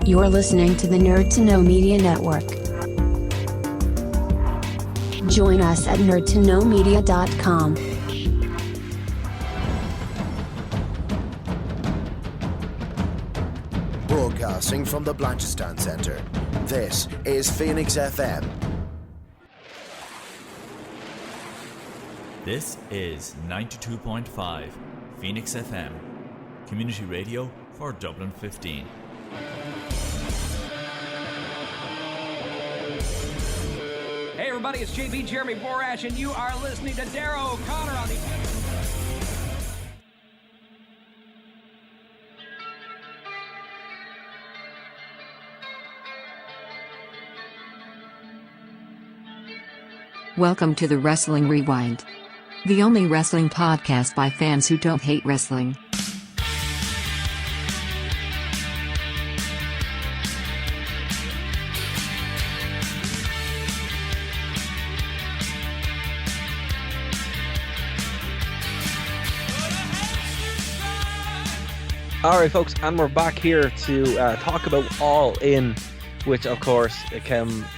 You're listening to the Nerd to Know Media Network. Join us at nerdtoknowmedia.com. Broadcasting from the Blanchardstown Centre, this is Phoenix FM. This is 92.5 Phoenix FM, community radio for Dublin 15. Hey everybody, it's JB Jeremy Borash, and you are listening to Darrow O'Connor on the... Welcome to the Wrestling Rewind, the only wrestling podcast by fans who don't hate wrestling. Alright folks, and we're back here to talk about All-In, which of course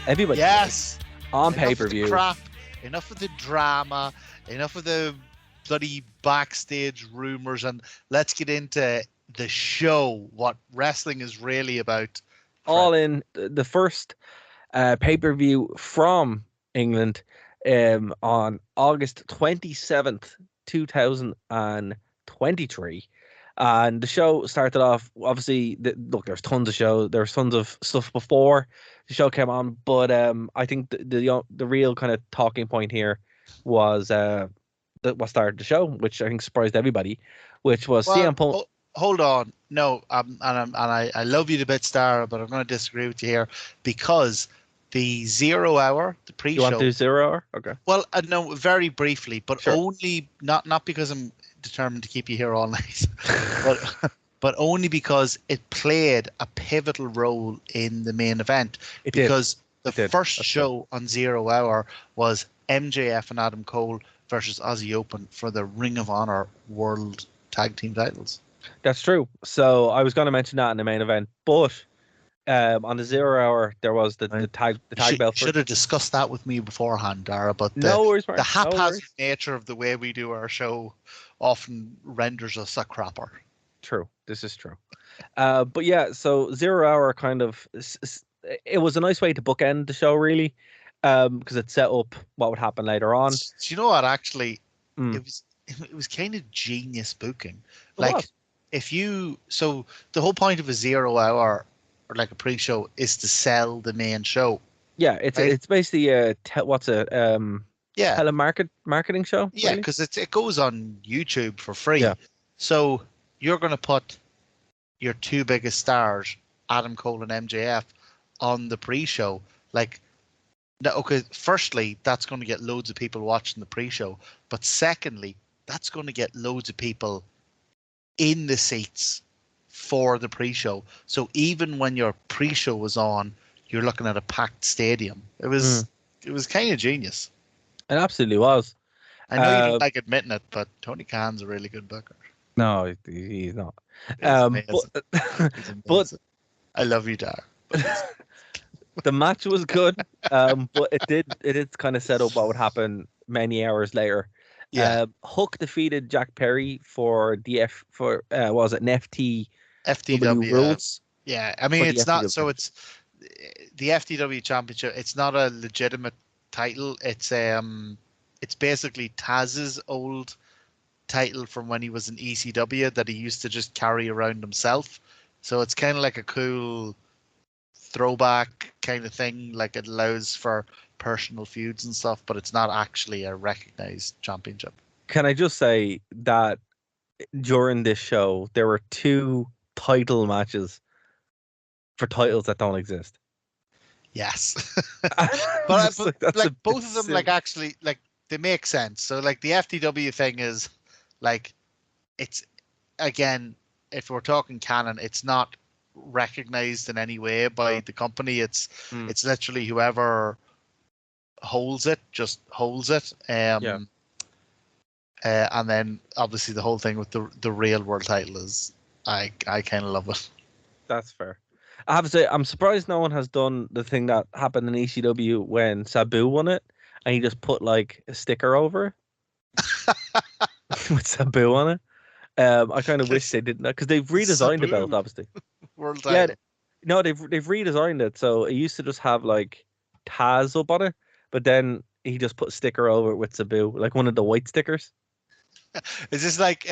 everybody yes on enough pay-per-view. Of the crap, enough of the drama, enough of the bloody backstage rumors, and let's get into the show, what wrestling is really about. All-In, the first pay-per-view from England on August 27th, 2023. And the show started off, obviously, look, there's tons of show. There's tons of stuff before the show came on, but I think the real kind of talking point here was what started the show, which I think surprised everybody, which was CM Punk. Hold on, no, I love you to bits, Dara, but I'm going to disagree with you here, because the 0 hour, the pre-show. You want to do 0 hour? Okay. Well, no, very briefly, but sure. Only not because I'm determined to keep you here all night, but only because it played a pivotal role in the main event. Because the first show on 0 hour was MJF and Adam Cole versus Aussie Open for the Ring of Honor World Tag Team titles. That's true. So I was going to mention that in the main event, but on the 0 hour there was the tag belt. Should have discussed that with me beforehand, Dara. But the haphazard nature of the way we do our show often renders us a crapper. True, this is true. But yeah, so 0 hour kind of it was a nice way to bookend the show, really, because it set up what would happen later on. Do you know what? Actually, it was kind of genius booking. Like, so the whole point of a 0 hour or like a pre-show is to sell the main show. Yeah, it's basically a telemarketing show. Yeah, because it goes on YouTube for free. Yeah. So you're going to put your two biggest stars, Adam Cole and MJF, on the pre-show. Like, okay, firstly, that's going to get loads of people watching the pre-show. But secondly, that's going to get loads of people in the seats for the pre-show. So even when your pre-show was on, you're looking at a packed stadium. It was kind of genius. It absolutely was. I know you don't like admitting it, but Tony Khan's a really good booker. No, he's not. But I love you, Dar. The match was good, but it did kind of set up what would happen many hours later. Yeah. Hook defeated Jack Perry for what was it, an FTW rules? Yeah, I mean, it's not, so it's the FTW Championship. It's not a legitimate title. It's basically Taz's old title from when he was in ECW that he used to just carry around himself. So it's kind of like a cool throwback kind of thing. Like, it allows for personal feuds and stuff, but it's not actually a recognized championship. Can I just say that during this show there were two title matches for titles that don't exist? Yes. but like both of them, silly. like, actually, like, they make sense. So like the FTW thing is like, it's, again, if we're talking canon, it's not recognized in any way by the company. It's literally whoever holds it just holds it. And then obviously the whole thing with the real world title is, I kind of love it. That's fair. I have to say, I'm surprised no one has done the thing that happened in ECW when Sabu won it, and he just put like a sticker over it with Sabu on it. I kind of wish they did that because they've redesigned the belt, Sabu obviously. world Yeah, title. no, they've redesigned it. So it used to just have like Taz up on it, but then he just put a sticker over it with Sabu, like one of the white stickers. Is this like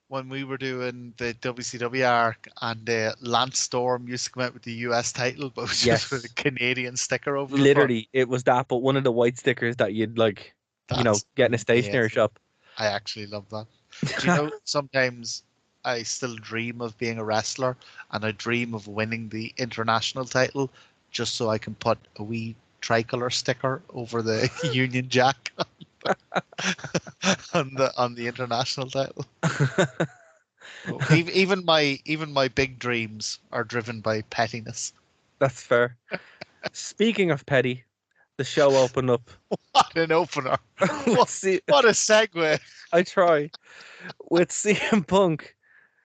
when we were doing the WCW arc and Lance Storm used to come out with the US title, but it was just with a Yes. Canadian sticker over the front? Literally, it was that, but one of the white stickers that you'd like, That's get in a stationery amazing. shop. I actually love that. Do you know, sometimes I still dream of being a wrestler and I dream of winning the international title just so I can put a wee tricolor sticker over the Union Jack on the international title. Even my big dreams are driven by pettiness. That's fair. Speaking of petty, the show opened up. What an opener! What What a segue! I try with CM Punk,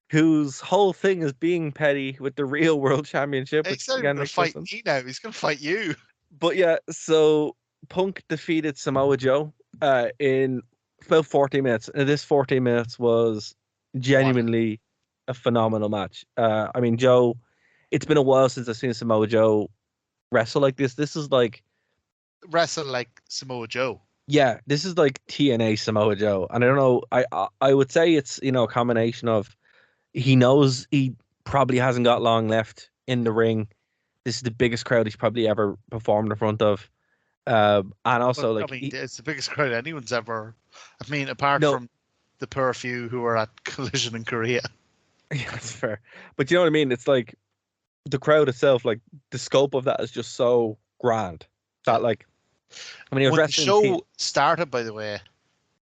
whose whole thing is being petty with the real World Championship. Which He's not even again going to makes no fight sense. me now. He's going to fight you. But yeah, so Punk defeated Samoa Joe in about 40 minutes. And this 40 minutes was genuinely a phenomenal match. I mean, Joe, it's been a while since I've seen Samoa Joe wrestle like this. This is like, Wrestle like Samoa Joe. yeah, this is like TNA Samoa Joe. And I don't know, I would say it's, a combination of he knows he probably hasn't got long left in the ring. This is the biggest crowd he's probably ever performed in front of. And also, But, I mean, it's the biggest crowd anyone's ever. I mean, apart from the poor few who were at Collision in Korea. Yeah, that's fair. But you know what I mean? It's like the crowd itself, like the scope of that is just so grand that, like, I mean, it was When the show started, by the way,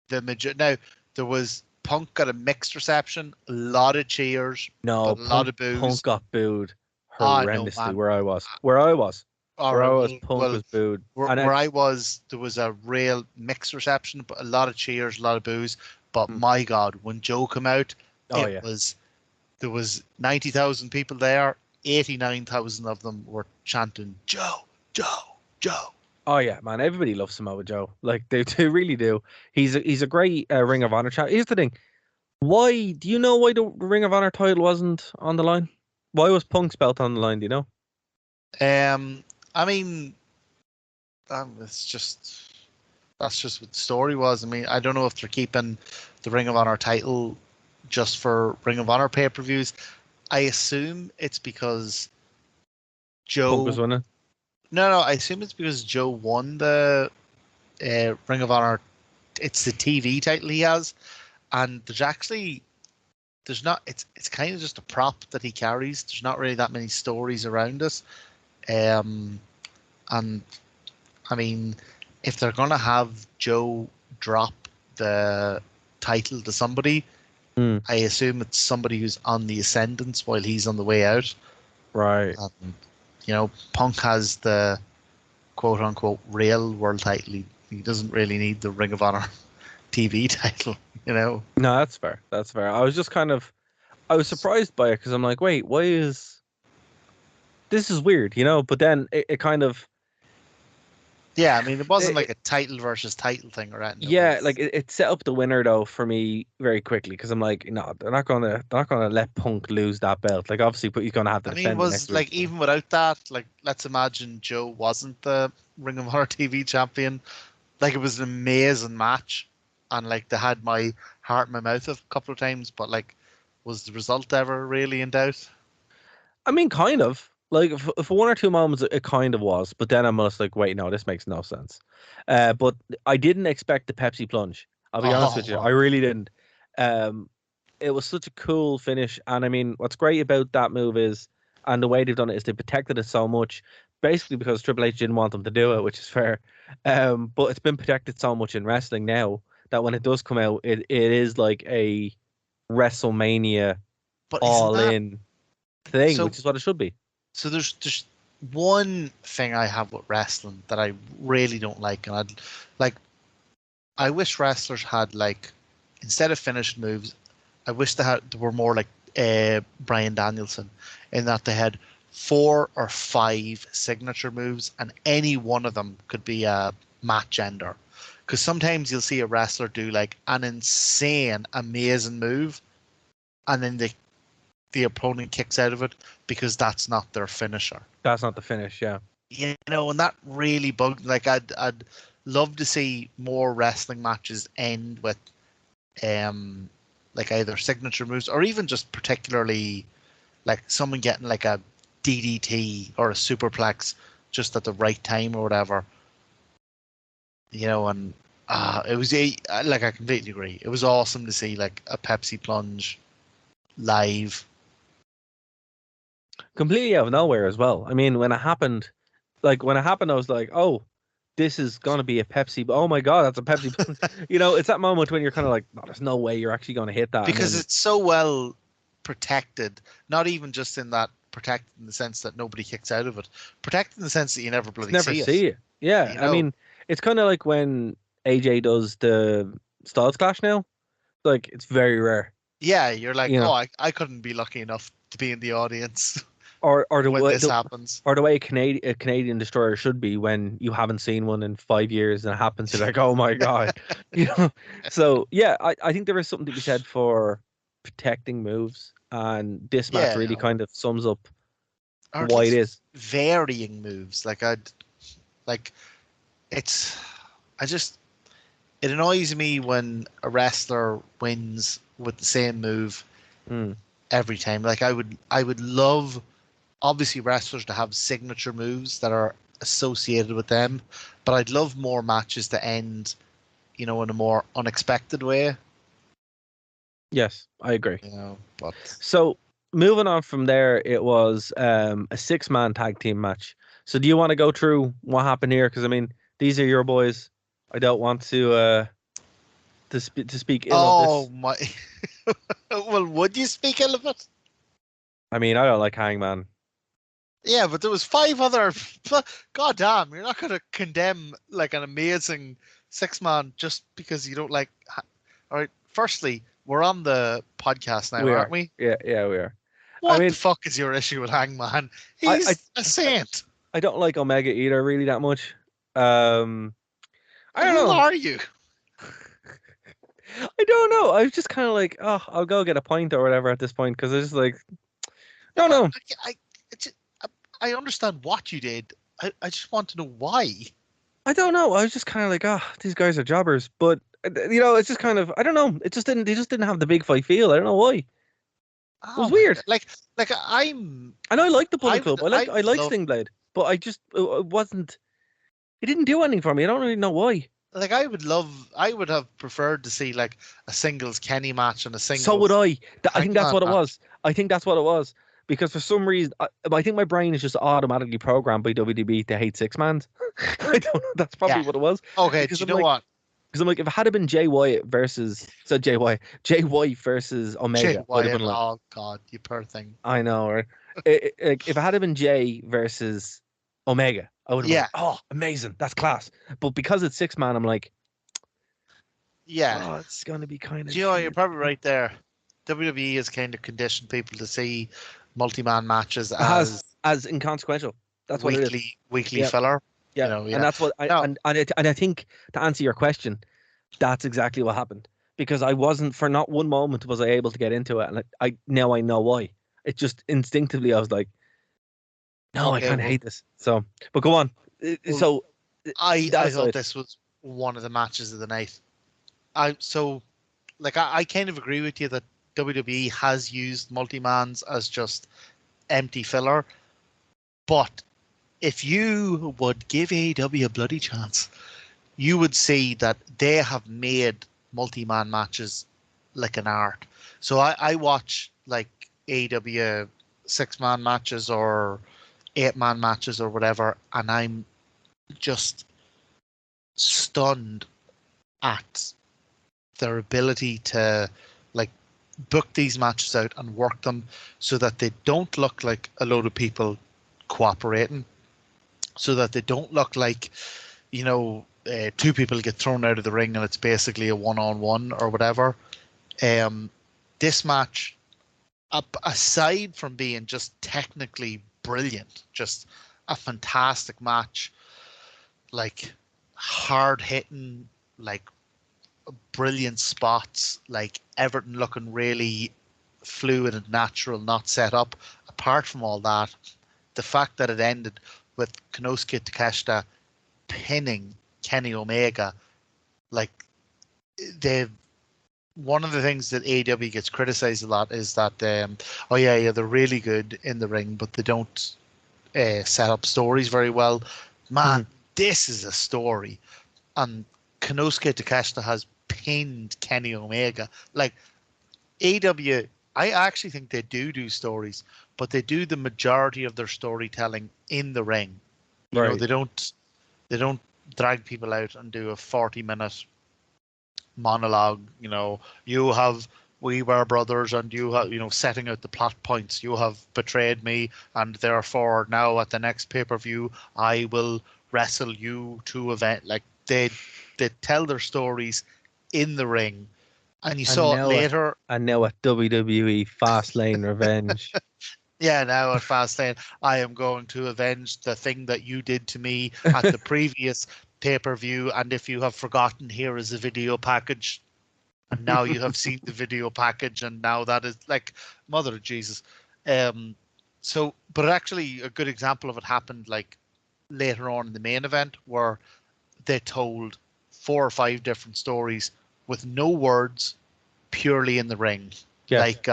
now there was Punk got a mixed reception, a lot of cheers, no, a lot of boos. Punk got booed Ah, no, horrendously man. where I was. Where I was, Punk well, was booed. Where I was, there was a real mixed reception, but a lot of cheers, a lot of boos. But my God, when Joe came out, there was 90,000 people there. 89,000 of them were chanting Joe, Joe, Joe. Oh yeah, man! Everybody loves Samoa Joe. Like they really do. He's a great Ring of Honor champ. Here's the thing: why do you know why the Ring of Honor title wasn't on the line? Why was Punk's belt on the line? Do you know? I mean, that's just what the story was. I mean, I don't know if they're keeping the Ring of Honor title just for Ring of Honor pay-per-views. I assume it's because Joe Punk was winning. No, I assume it's because Joe won the Ring of Honor. It's the TV title he has, and there's not. It's kind of just a prop that he carries. There's not really that many stories around it, and I mean, if they're gonna have Joe drop the title to somebody, I assume it's somebody who's on the ascendance while he's on the way out. Right. Punk has the quote unquote real world title. He doesn't really need the Ring of Honor TV title, No, that's fair. That's fair. I was just I was surprised by it because I'm like, wait, why is this is weird, But then it kind of. Yeah, I mean, it wasn't like a title versus title thing or anything. Yeah, like it set up the winner though for me very quickly because I'm like, no, they're not gonna let Punk lose that belt. Like obviously, but he's gonna have to. I mean, it was like even without that, like let's imagine Joe wasn't the Ring of Honor TV champion. Like it was an amazing match, and like they had my heart in my mouth a couple of times. But like, was the result ever really in doubt? I mean, kind of. Like for one or two moments, it kind of was, but then I'm just like, wait, no, this makes no sense. But I didn't expect the Pepsi plunge. I'll be honest with you, I really didn't. It was such a cool finish, and I mean, what's great about that move is, and the way they've done it is they protected it so much, basically because Triple H didn't want them to do it, which is fair. But it's been protected so much in wrestling now that when it does come out, it is like a WrestleMania all-in thing, which is what it should be. So there's one thing I have with wrestling that I really don't like, and I wish wrestlers had like instead of finished moves, I wish they were more like Bryan Danielson, in that they had 4 or 5 signature moves, and any one of them could be a match ender. Because sometimes you'll see a wrestler do like an insane, amazing move, and then the opponent kicks out of it because that's not their finisher. That's not the finish, yeah. You know, and that really bugged. Like, I'd love to see more wrestling matches end with, like either signature moves or even just particularly, like someone getting like a DDT or a superplex just at the right time or whatever. You know, and it was like, I completely agree. It was awesome to see like a Pepsi plunge live. Completely out of nowhere as well. I mean, when it happened, I was like, oh, this is gonna be a Pepsi. Oh my god, that's a Pepsi plunge. You know, it's that moment when you're kind of like, no, there's no way you're actually gonna hit that. Because it's so well protected, not even just in that protected in the sense that nobody kicks out of it, protected in the sense that you never bloody see it. Yeah, You I know? mean, it's kind of like when AJ does the Styles Clash now. Like, it's very rare. Yeah, you're like, You know. oh, I couldn't be lucky enough to be in the audience Or the when way this happens. or the way a Canadian destroyer should be when you haven't seen one in 5 years and it happens. You're like, oh my god, you know. So yeah, I think there is something to be said for protecting moves, and this match really kind of sums up Or why it just is. varying moves. Like, it annoys me when a wrestler wins with the same move Mm. every time. Like, I would love, obviously, wrestlers to have signature moves that are associated with them, but I'd love more matches to end, you know, in a more unexpected way. Yes, I agree. You know, but So moving on from there, it was a 6-man tag team match. So do you want to go through what happened here? Because I mean, these are your boys. I don't want to speak ill of this. my. Well, would you speak ill of it? I mean, I don't like Hangman. Yeah, but there was 5 other. God damn, you're not going to condemn like an amazing 6-man just because you don't like. All right, firstly, we're on the podcast now, aren't we? Yeah, we are. What I mean, the fuck is your issue with Hangman? He's a saint. I don't like Omega either really that much. I don't Who know. are you? I don't know. I was just kind of like, oh, I'll go get a pint or whatever at this point because I just like, don't know. I understand what you did. I just want to know why. I don't know. I was just kind of like, oh, these guys are jobbers. But you know, it's just kind of, I don't know. It just didn't. They just didn't have the big fight feel. I don't know why. It was weird. Like I know I like the Bullet Club. I like love, Sting Blade, but I just it wasn't. It didn't do anything for me. I don't really know why. Like, I would have preferred to see like a singles Kenny match and a singles. So would I. I think that's what it match. was. I think that's what it was. Because for some reason, I think my brain is just automatically programmed by WWE to hate 6-mans. I don't know. That's probably what it was. Okay, because do you know what? Because I'm like, if it had been Jay White versus Jay White versus Omega, Jay I'd have Wyatt, been like, oh god, you poor thing. I know, right? If it had been Jay versus Omega, I would have been like, oh, amazing, that's class. But because it's 6-man, I'm like, yeah, it's gonna be kind of. Do you know, you're probably right there. WWE has kind of conditioned people to see multi-man matches as inconsequential. That's what it is. Weekly filler. Yeah, you know, and that's what and I think, to answer your question, that's exactly what happened. Because I wasn't, for not one moment was I able to get into it, and I now I know why. It just instinctively I was like, no, I kind of hate this. So, but go on. So I thought this was one of the matches of the night. I kind of agree with you that WWE has used multi-mans as just empty filler, but if you would give AEW a bloody chance, you would see that they have made multi-man matches like an art. So I watch like AEW 6-man matches or 8-man matches or whatever, and I'm just stunned at their ability to like book these matches out and work them so that they don't look like a load of people cooperating, so that they don't look like, you know, 2 people get thrown out of the ring and it's basically a one-on-one or whatever. This match, aside from being just technically brilliant, just a fantastic match, like hard hitting, like brilliant spots, like everything looking really fluid and natural, not set up. Apart from all that, the fact that it ended with Konosuke Takeshita pinning Kenny Omega, like they've one of the things that AEW gets criticized a lot is that oh yeah, they're really good in the ring, but they don't set up stories very well. Man, this is a story, and Konosuke Takeshita has pinned Kenny Omega. Like AEW, I actually think they do stories, but they do the majority of their storytelling in the ring. You know, they don't drag people out and do a 40-minute monologue. You know, we were brothers, and you have, setting out the plot points. You have betrayed me, and therefore now at the next pay-per-view I will wrestle you to event. Like they tell their stories in the ring, and you saw it later. And now at WWE Fastlane Revenge. Yeah, now at Fastlane, I am going to avenge the thing that you did to me at the previous pay-per-view, and if you have forgotten, here is a video package. And now you have seen the video package, and now that is like, mother of Jesus. But actually a good example of it happened like later on in the main event, where they told 4 or 5 different stories with no words, purely in the ring. Yes. Like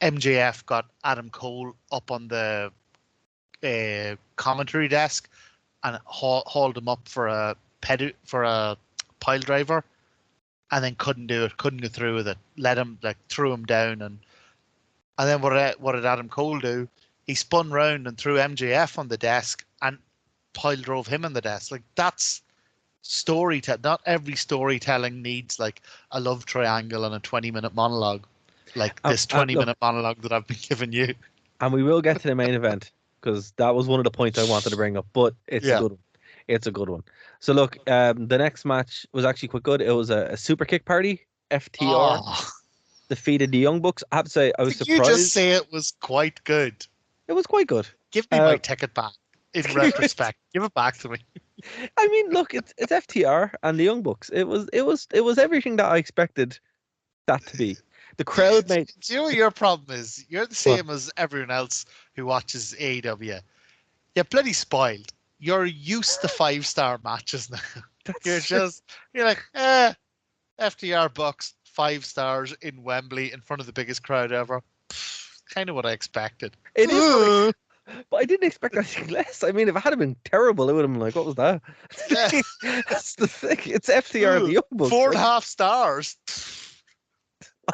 MJF got Adam Cole up on the commentary desk and hauled him up for a pile driver, and then couldn't do it, couldn't go through with it. Let him, like, threw him down, and then what did Adam Cole do? He spun round and threw MJF on the desk and pile drove him on the desk. Like, that's storytelling. Not every storytelling needs like a love triangle and a 20-minute monologue, like this 20-minute monologue that I've been giving you. And we will get to the main event, because that was one of the points I wanted to bring up, but it's a good one. It's a good one. So look, the next match was actually quite good. It was a super kick party. FTR defeated the Young Bucks. I have to say, I was surprised. You just say it was quite good. It was quite good. Give me my ticket back. In retrospect, give it back to me. I mean, look, it's FTR and the Young Bucks. It was everything that I expected that to be. The crowd made. Do you know what your problem is? You're the same as everyone else who watches AEW. You're bloody spoiled. You're used to 5-star matches now. You're like, FTR Bucks, 5 stars in Wembley in front of the biggest crowd ever. Kind of what I expected. It is, but I didn't expect anything less. I mean, if it had been terrible, it would have been like, what was that? Yeah. That's the thing. It's FTR and the Young Bucks. 4.5 stars.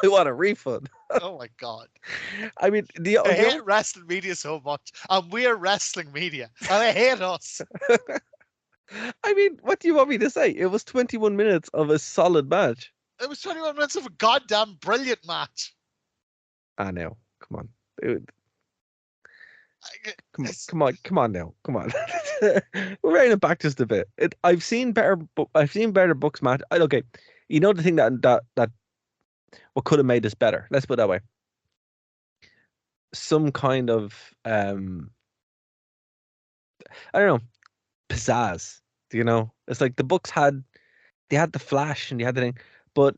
I want a refund. Oh my god! I mean, I hate wrestling media so much, and we're wrestling media, and I hate us. I mean, what do you want me to say? It was 21 minutes of a solid match. It was 21 minutes of a goddamn brilliant match. I know. Come on, dude. Come on now. Come on. We're bringing it back just a bit. I've seen better books match. Okay, you know the thing that what could have made this better? Let's put it that way. Some kind of I don't know, pizzazz. You know, it's like the Bucks had the flash and they had the thing, but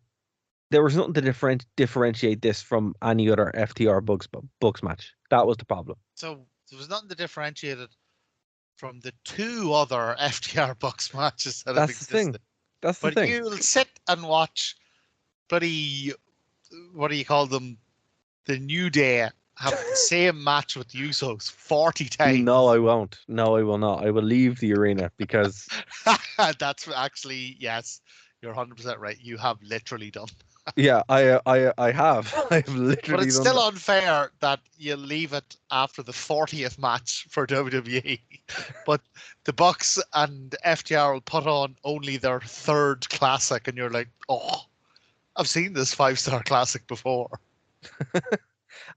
there was nothing to differentiate this from any other FTR Bucks match. That was the problem. So there was nothing to differentiate it from the 2 other FTR Bucks matches that have existed. That's the thing. But you'll sit and watch bloody, what do you call them? The New Day have the same match with the Usos 40 times. No, I won't. No, I will not. I will leave the arena because that's actually, yes, you're 100% right. You have literally done. Yeah, I have. I have literally. But it's still unfair that you leave it after the 40th match for WWE. But the Bucks and FTR will put on only their 3rd classic, and you're like, oh, I've seen this 5-star classic before.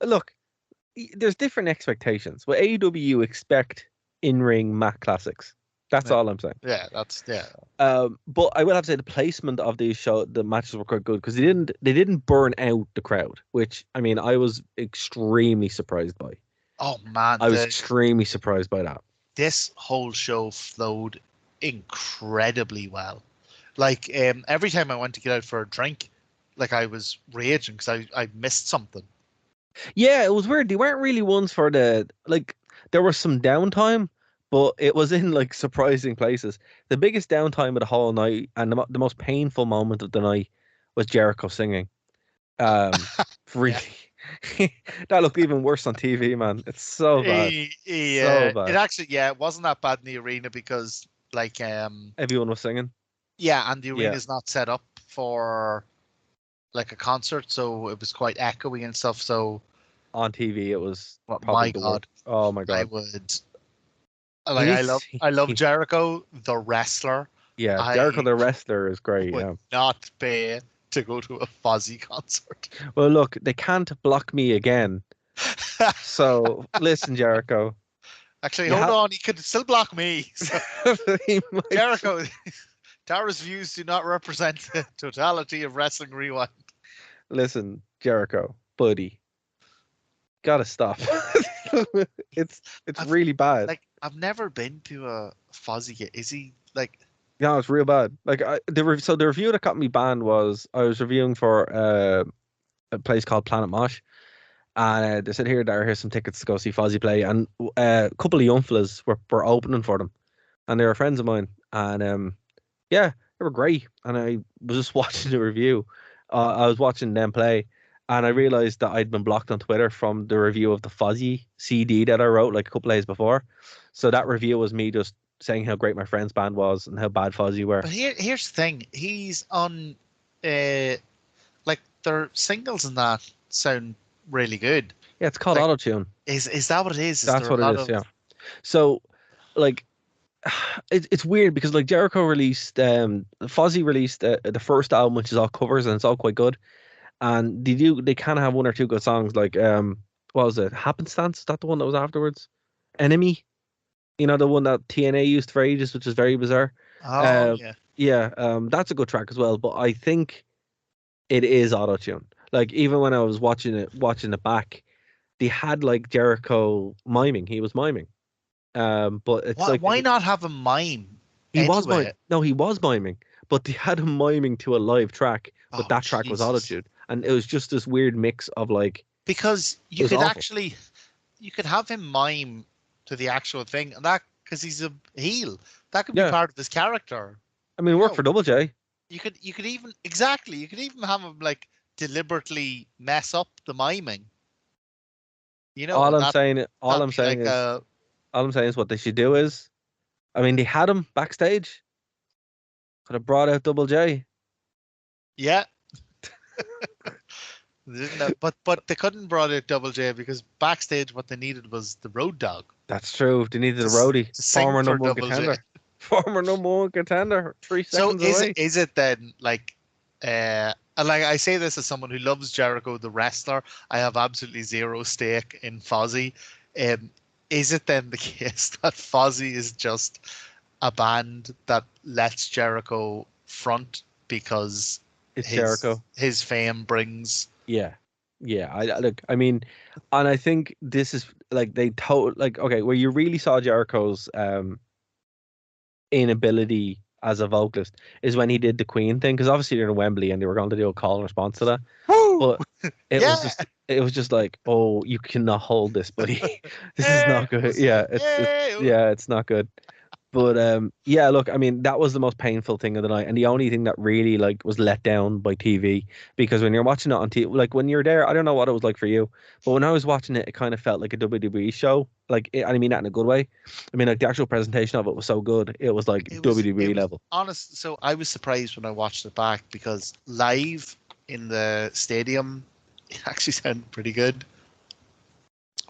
Look, there's different expectations. With AEW, you expect in-ring mat classics. That's all I'm saying. Yeah, that's yeah. But I will have to say the placement of the matches were quite good because they didn't burn out the crowd, which I mean I was extremely surprised by. Oh man, I was extremely surprised by that. This whole show flowed incredibly well. Like every time I went to get out for a drink, like I was raging because I missed something. Yeah, it was weird. They weren't really ones for the like. There was some downtime, but it was in like surprising places. The biggest downtime of the whole night and the most painful moment of the night was Jericho singing. Really, that looked even worse on TV, man. It's so bad. So bad. It actually, it wasn't that bad in the arena because like everyone was singing. Yeah, and the arena's not set up for like a concert, so it was quite echoey and stuff. So on TV, it was. My God! Oh my God! I would. Like I love Jericho the wrestler. Yeah, Jericho the wrestler is great. Would not pay to go to a Fozzy concert. Well, look, they can't block me again. So listen, Jericho. Actually, hold on. He could still block me. So. Jericho, Tara's views do not represent the totality of Wrestling Rewind. Listen, Jericho, buddy, gotta stop. It's really bad. Like I've never been to a Fozzy gig. Is he like? No, it's real bad. Like the review that got me banned was I was reviewing for a place called Planet Mosh, and they said here's some tickets to go see Fozzy play, and a couple of young fellas were opening for them, and they were friends of mine, and yeah, they were great, and I was just watching the review. I was watching them play, and I realized that I'd been blocked on Twitter from the review of the Fozzy CD that I wrote like a couple days before. So that review was me just saying how great my friend's band was and how bad Fozzy were. But here's the thing: he's on, like their singles and that sound really good. Yeah, it's called Auto-Tune. Is that what it is? That's what it is. Yeah. So, like, it's weird because like Jericho released, Fozzy released the first album, which is all covers and it's all quite good. And they kind of have one or two good songs. Like, what was it? Happenstance? Is that the one that was afterwards? Enemy. You know, the one that TNA used for ages, which is very bizarre. Oh, yeah. Yeah, that's a good track as well. But I think it is Auto-Tune. Like, even when I was watching it back, they had like Jericho miming. He was miming. But it's why not have him mime? He was miming, but they had him miming to a live track. But that track was Auto-Tune, and it was just this weird mix of like. Because you could have him mime to the actual thing, and that because he's a heel, that could be part of his character. I mean, work for Double J. You could even have him like deliberately mess up the miming. You know, all I'm saying is what they should do is, I mean, they had him backstage. Could have brought out Double J. Yeah. But they couldn't brought out Double J because backstage what they needed was the Road Dogg. That's true. They needed a roadie. Former number one contender. Former number one contender. 3 seconds away. So is it then like and like I say this as someone who loves Jericho the wrestler, I have absolutely zero stake in Fozzy. Is it then the case that Fozzy is just a band that lets Jericho front because Jericho. His fame brings. Yeah. I mean, and I think this is like where you really saw Jericho's inability as a vocalist is when he did the Queen thing, because obviously they're in Wembley and they were going to do a call in response to that. Woo! But it was just like, oh, you cannot hold this, buddy. This is not good. Yeah, it's not good. But look, I mean, that was the most painful thing of the night, and the only thing that really like was let down by TV, because when you're watching it on TV, like when you're there, I don't know what it was like for you, but when I was watching it, it kind of felt like a WWE show. Like, I mean that in a good way. I mean, like the actual presentation of it was so good. It was like WWE level. Honest, so I was surprised when I watched it back because live in the stadium, it actually sounded pretty good.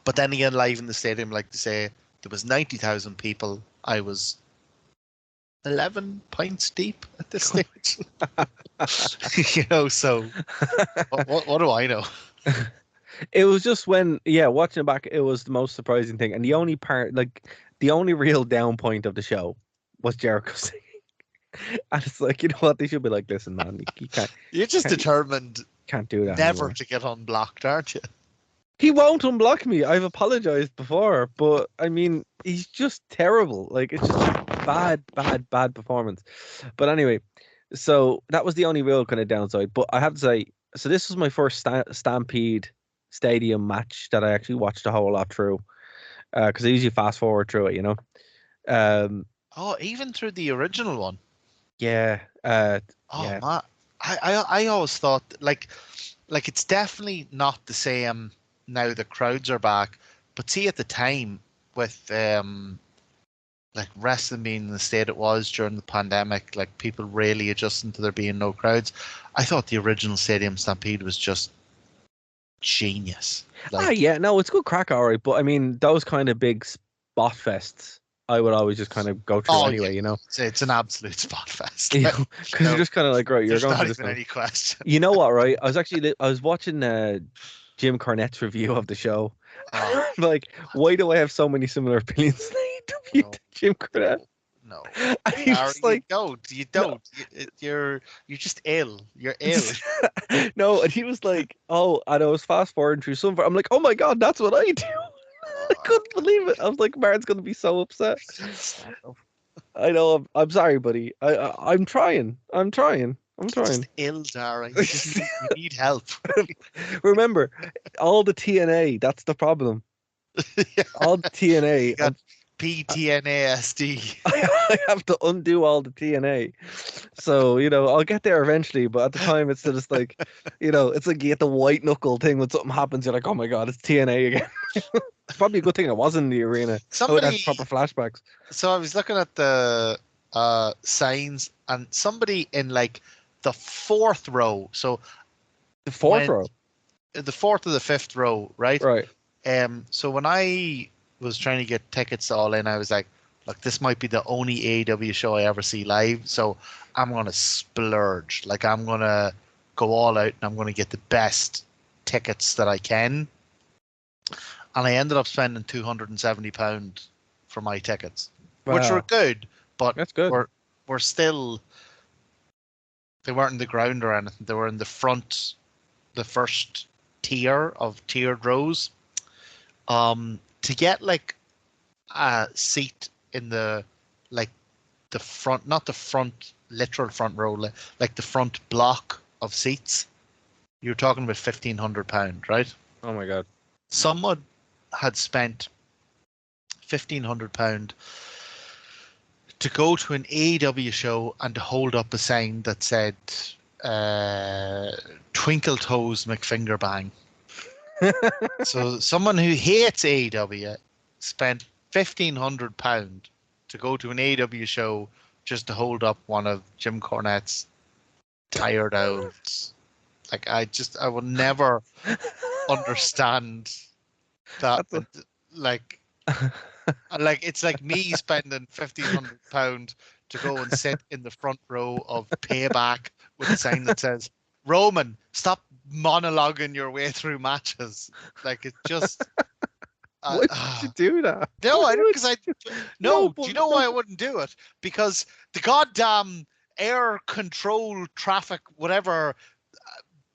But then again, live in the stadium, like to say, there was 90,000 people. I was 11 pints deep at this stage. You know, so what do I know? It was just when, watching it back, it was the most surprising thing. And the only part, like, the only real down point of the show, was Jericho singing. And it's like, you know what? They should be like, listen, man, you You're just can't- determined can't do that never anymore. to get unblocked, aren't you? He won't unblock me. I've apologized before, but I mean, he's just terrible. Like, it's just bad performance. But anyway, so that was the only real kind of downside. But I have to say, so this was my first Stampede Stadium match that I actually watched a whole lot through, because I usually fast forward through it, you know. Oh, even through the original one. Yeah. Oh Yeah. man, I always thought like it's definitely not the same now. The crowds are back, but see at the time with like wrestling being in the state it was during the pandemic, like people really adjusting to there being no crowds. I thought the original Stadium Stampede was just genius. Like, Yeah, no, it's good crack, all right. But I mean, those kind of big spot fests, I would always just kind of go through anyway, yeah, you know. it's an absolute spot fest. You know, because you're just kind of like, right, you're There's going not for this even now. any question. You know what, right? I was watching Jim Cornette's review of the show. Oh. Like, why do I have so many similar opinions to No. Jim Cornette? No. And he was like, you don't. You're just ill. You're ill. no, and he was like, oh, and I was fast forwarding through some. I'm like, oh my god, that's what I do. I couldn't believe it. I was like, Martin's gonna be so upset. I know. I'm sorry, buddy. I'm trying. Just ill, Dara. You need help. Remember, all the TNA. That's the problem. Yeah. All the TNA. You got PTNASD. I have to undo all the TNA. So, you know, I'll get there eventually, but at the time it's just like, you know, it's like you get the white knuckle thing when something happens, you're like, oh my god, it's TNA again. It's probably a good thing I wasn't in the arena. I would have proper flashbacks. So I was looking at the signs, and somebody in like the fourth row. So The fourth row. The fourth or the fifth row, right? Right. So when I was trying to get tickets to All In, I was like, look, this might be the only AEW show I ever see live, so I'm going to splurge. Like, I'm going to go all out and I'm going to get the best tickets that I can. And I ended up spending £270 for my tickets, which were good, but that's good. Were still, they weren't in the ground or anything. They were in the front, the first tier of tiered rows. To get like a seat in the the front, not the front literal front row, like the front block of seats, you're talking about £1,500, right? Oh my god. Someone had spent £1,500 to go to an AEW show and to hold up a sign that said Twinkle Toes McFinger Bang. So someone who hates AEW spent £1,500 to go to an AEW show just to hold up one of Jim Cornette's tired owls. Like, I will never understand that. Like it's like me spending £1,500 to go and sit in the front row of Payback with a sign that says, Roman, stop monologuing your way through matches. Like, it's just. Why would you do that? No, I don't. Because No, do you know why I wouldn't do it? Because the goddamn air control traffic, whatever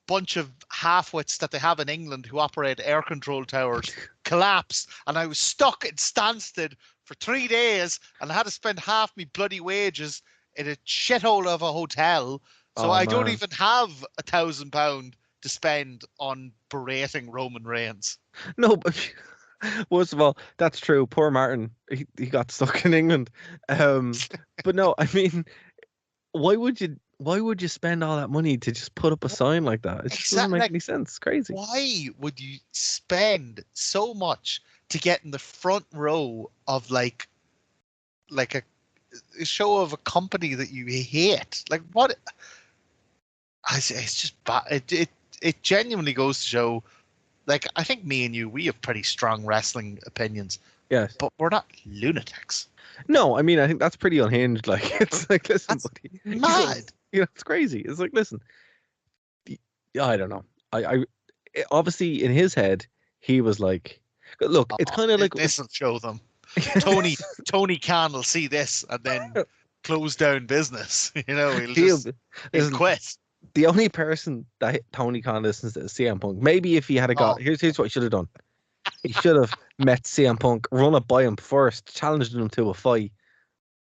bunch of half-wits that they have in England who operate air control towers collapsed, and I was stuck in Stansted for 3 days, and I had to spend half my bloody wages in a shithole of a hotel. So I don't even have £1,000 to spend on berating Roman Reigns. No, but first of all, that's true. Poor Martin, he got stuck in England. But no, I mean, why would you spend all that money to just put up a sign like that? It just doesn't make any sense. It's crazy. Why would you spend so much to get in the front row of like a show of a company that you hate? Like, what? It's just bad. It genuinely goes to show. Like, I think me and you, we have pretty strong wrestling opinions. Yes, but we're not lunatics. No, I mean, I think that's pretty unhinged. Like, it's like, listen, buddy, mad. You know, it's crazy. It's like, listen, I don't know. I obviously in his head he was like, look, it's kind of like this will show them. Tony Khan will see this, and then close down business. He'll Listen, quit. the only person that Tony Khan listens to is CM Punk. Maybe if he had got here's what he should have done. He should have met CM Punk, run it by him first, challenged him to a fight.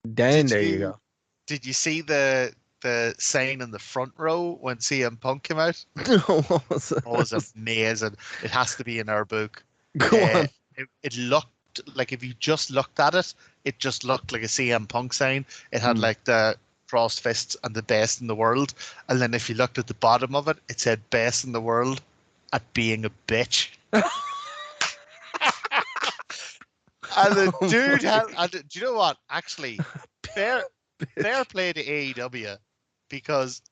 Then you go. Did you see the sign in the front row when CM Punk came out? What was it? It was amazing. It has to be in our book. Go on. It looked like, if you just looked at it, it just looked like a CM Punk sign. It had like the crossed fists and the best in the world. And then if you looked at the bottom of it, it said best in the world at being a bitch. And the dude do you know what? Actually, fair play to AEW, because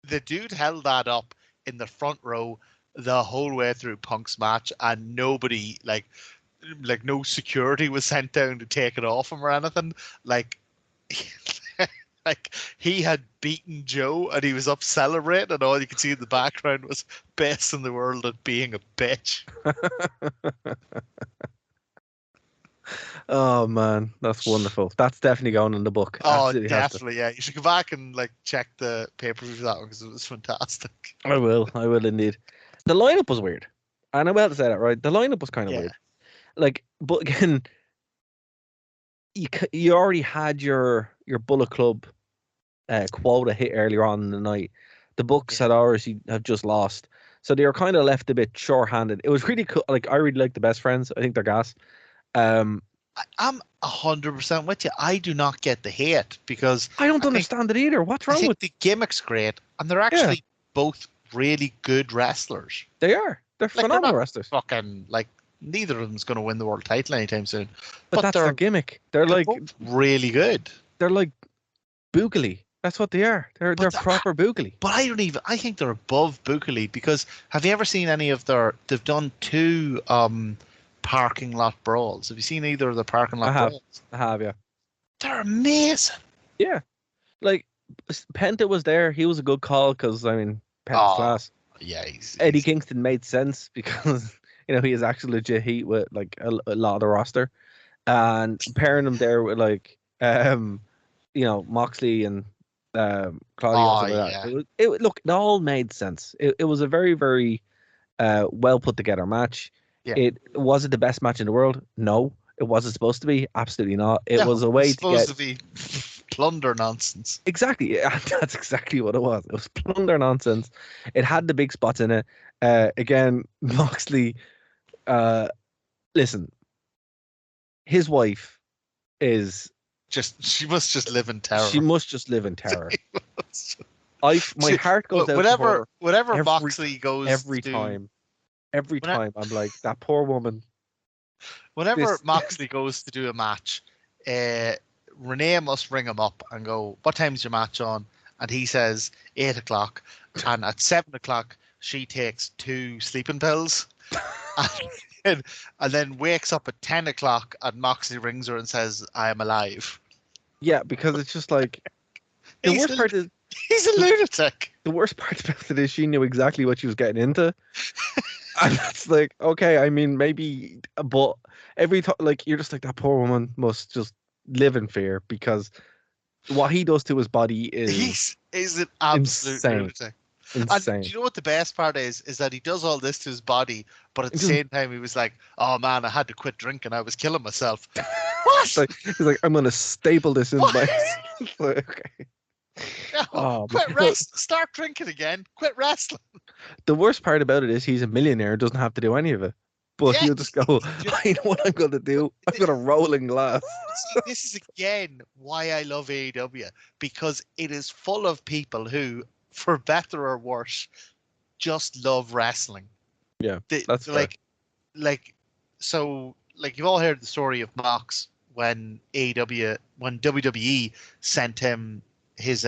the dude held that up in the front row the whole way through Punk's match, and nobody, like no security was sent down to take it off him or anything. Like he had beaten Joe and he was up celebrating, and all you could see in the background was best in the world at being a bitch. Oh man, that's wonderful. That's definitely going in the book. Oh, Absolutely definitely, yeah. You should go back and check the pay-per-view for that one, because it was fantastic. I will indeed. The lineup was weird, and I'm about to say that, right? The lineup was kind of weird. Like, but again, you already had your Bullet Club quota hit earlier on in the night. The Bucks had already have just lost, so they were kind of left a bit short-handed. It was really cool. Like, I really like the Best Friends. I think they're gas. I'm 100% with you. I do not get the hate, because I don't understand it either. What's wrong with the gimmick's great, and they're actually both really good wrestlers. They are. They're phenomenal wrestlers. Fucking neither of them's going to win the world title anytime soon. But that's their gimmick. They're like both really good. They're like Boogly. That's what they are. They're proper Boogly. But I think they're above Boogly, because have you ever seen any of they've done 2 parking lot brawls. Have you seen either of the parking lot brawls? I have, yeah. They're amazing. Yeah. Like, Penta was there. He was a good call, because, I mean, Penta's class. Yeah. Eddie Kingston made sense, because, he is actually legit heat with, like, a lot of the roster. And pairing them there with, like, Moxley and Claudio. Look, it all made sense. It was a very, very well put together match. Yeah. It wasn't the best match in the world. No, it wasn't supposed to be. Absolutely not. It was a way to be plunder nonsense. Exactly. That's exactly what it was. It was plunder nonsense. It had the big spots in it. Again, Moxley. Listen, his wife is she must just live in terror. She must just live in terror. My heart goes out to her. Whatever Moxley goes every time. Every time I'm like, that poor woman. Whenever Moxley goes to do a match, Renee must ring him up and go, "What time's your match on?" And he says 8 o'clock. And at 7 o'clock, she takes 2 sleeping pills, and then wakes up at 10 o'clock. And Moxley rings her and says, "I am alive." Yeah, because it's just like the worst part is he's a lunatic. The worst part about it is she knew exactly what she was getting into. And it's like, okay, I mean, maybe, but every time, like, you're just like, that poor woman must just live in fear, because what he does to his body is he's an absolute lunatic. Insane. And do you know what the best part is? Is that he does all this to his body, but at the same time, he was like, "Oh man, I had to quit drinking. I was killing myself." What? He's like, "I'm gonna staple this in my." Okay. No, quit wrestling. Start drinking again. Quit wrestling. The worst part about it is he's a millionaire and doesn't have to do any of it. But he'll just go, "I know what I'm going to do. I'm going to roll in glass." This is again why I love AEW, because it is full of people who, for better or worse, just love wrestling. Yeah, that's like you've all heard the story of Mox when WWE sent him his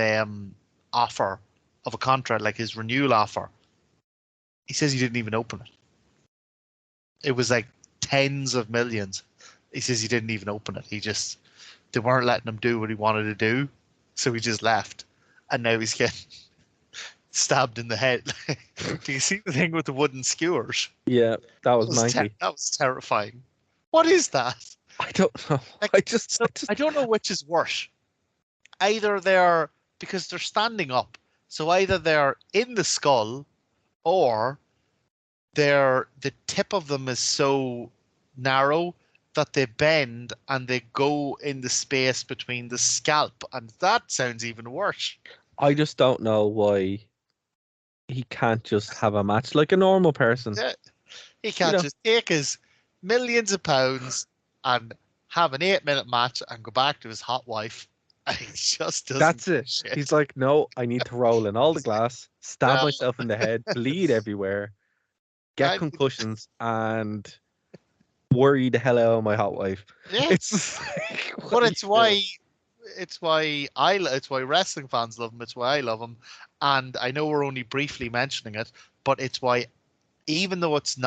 offer of a contract, like his renewal offer. He says he didn't even open it. It was like tens of millions. He says he didn't even open it. They weren't letting him do what he wanted to do, so he just left. And now he's getting stabbed in the head. Do you see the thing with the wooden skewers? Yeah, that was manky. That was terrifying. What is that? I don't know. I don't know which is worse. either they're, because they're standing up, so either they're in the skull, or the tip of them is so narrow that they bend and they go in the space between the scalp, and that sounds even worse. I just don't know why he can't just have a match like a normal person. Yeah. He can't just take his millions of pounds and have an 8-minute match and go back to his hot wife. He just doesn't. That's it. Shit. He's like, no, I need to roll in all the glass, stab No. myself in the head, bleed everywhere, get concussions, and worry the hell out of my hot wife. Yeah. It's like, But it's why wrestling fans love him. It's why I love him. And I know we're only briefly mentioning it, but it's why, even though it's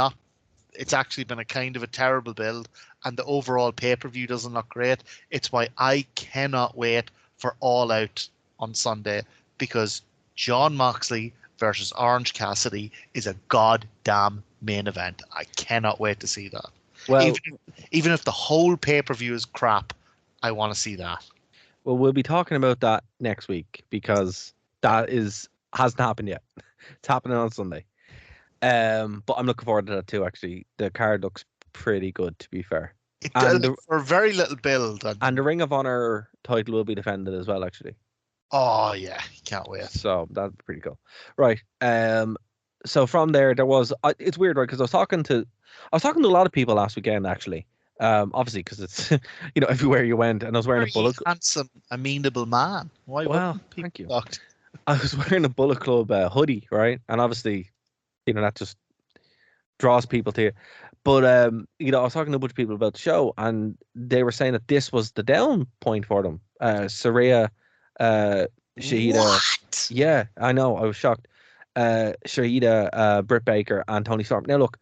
actually been a kind of a terrible build and the overall pay-per-view doesn't look great, it's why I cannot wait for All Out on Sunday, because Jon Moxley versus Orange Cassidy is a goddamn main event. I cannot wait to see that. Well, even if the whole pay-per-view is crap, I want to see that. well, we'll be talking about that next week, because that hasn't happened yet. It's happening on Sunday. But I'm looking forward to that too, actually. The card looks pretty good, to be fair. It does, for very little build. And the Ring of Honor title will be defended as well, actually. Oh, yeah. Can't wait. So that'd be pretty cool. Right. So from there was... it's weird, right? Because I was talking to a lot of people last weekend, actually. Obviously, because it's, everywhere you went. And I was wearing a Bullet... handsome, amenable man. Why? Well, thank you. I was wearing a Bullet Club hoodie, right? And obviously... that just draws people to you. But, I was talking to a bunch of people about the show, and they were saying that this was the down point for them. Saraya, Shahida. What? Yeah, I know. I was shocked. Shahida, Britt Baker, and Toni Storm. Now, look,